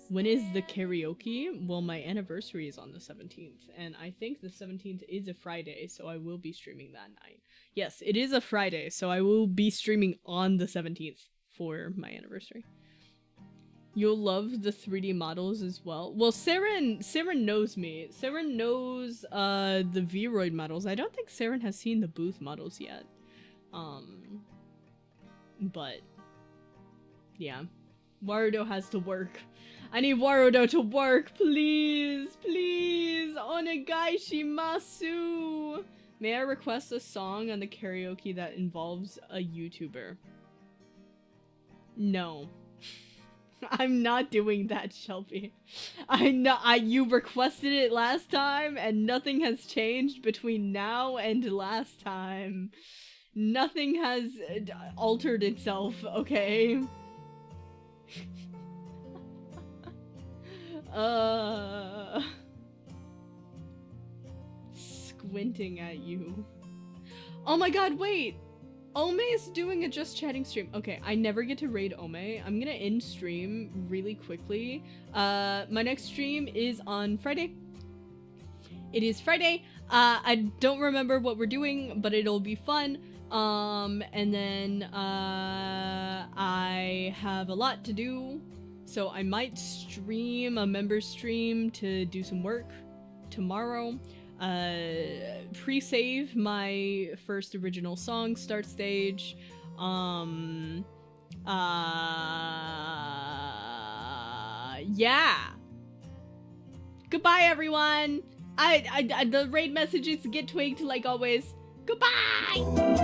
When is the karaoke? Well, my anniversary is on the 17th, and I think the 17th is a Friday, so I will be streaming that night. Yes, it is a Friday, so I will be streaming on the 17th for my anniversary. You'll love the 3D models as well. Well, Saren knows me. Saren knows the Vroid models. I don't think Saren has seen the booth models yet. But yeah, Warudo has to work. I need Warudo to work, please, please. Onegai shimasu. May I request a song on the karaoke that involves a YouTuber? No. I'm not doing that, Shelby. You requested it last time, and nothing has changed between now and last time. Nothing has altered itself, okay? Squinting at you. Oh my god, wait! Ome is doing a just chatting stream. Okay, I never get to raid Ome. I'm gonna end stream really quickly. My next stream is on Friday. It is Friday. I don't remember what we're doing, but it'll be fun. And then I have a lot to do, so I might stream a member stream to do some work tomorrow. Pre-save my first original song start stage. Yeah. Goodbye, everyone. The raid messages get twigged like always. Goodbye.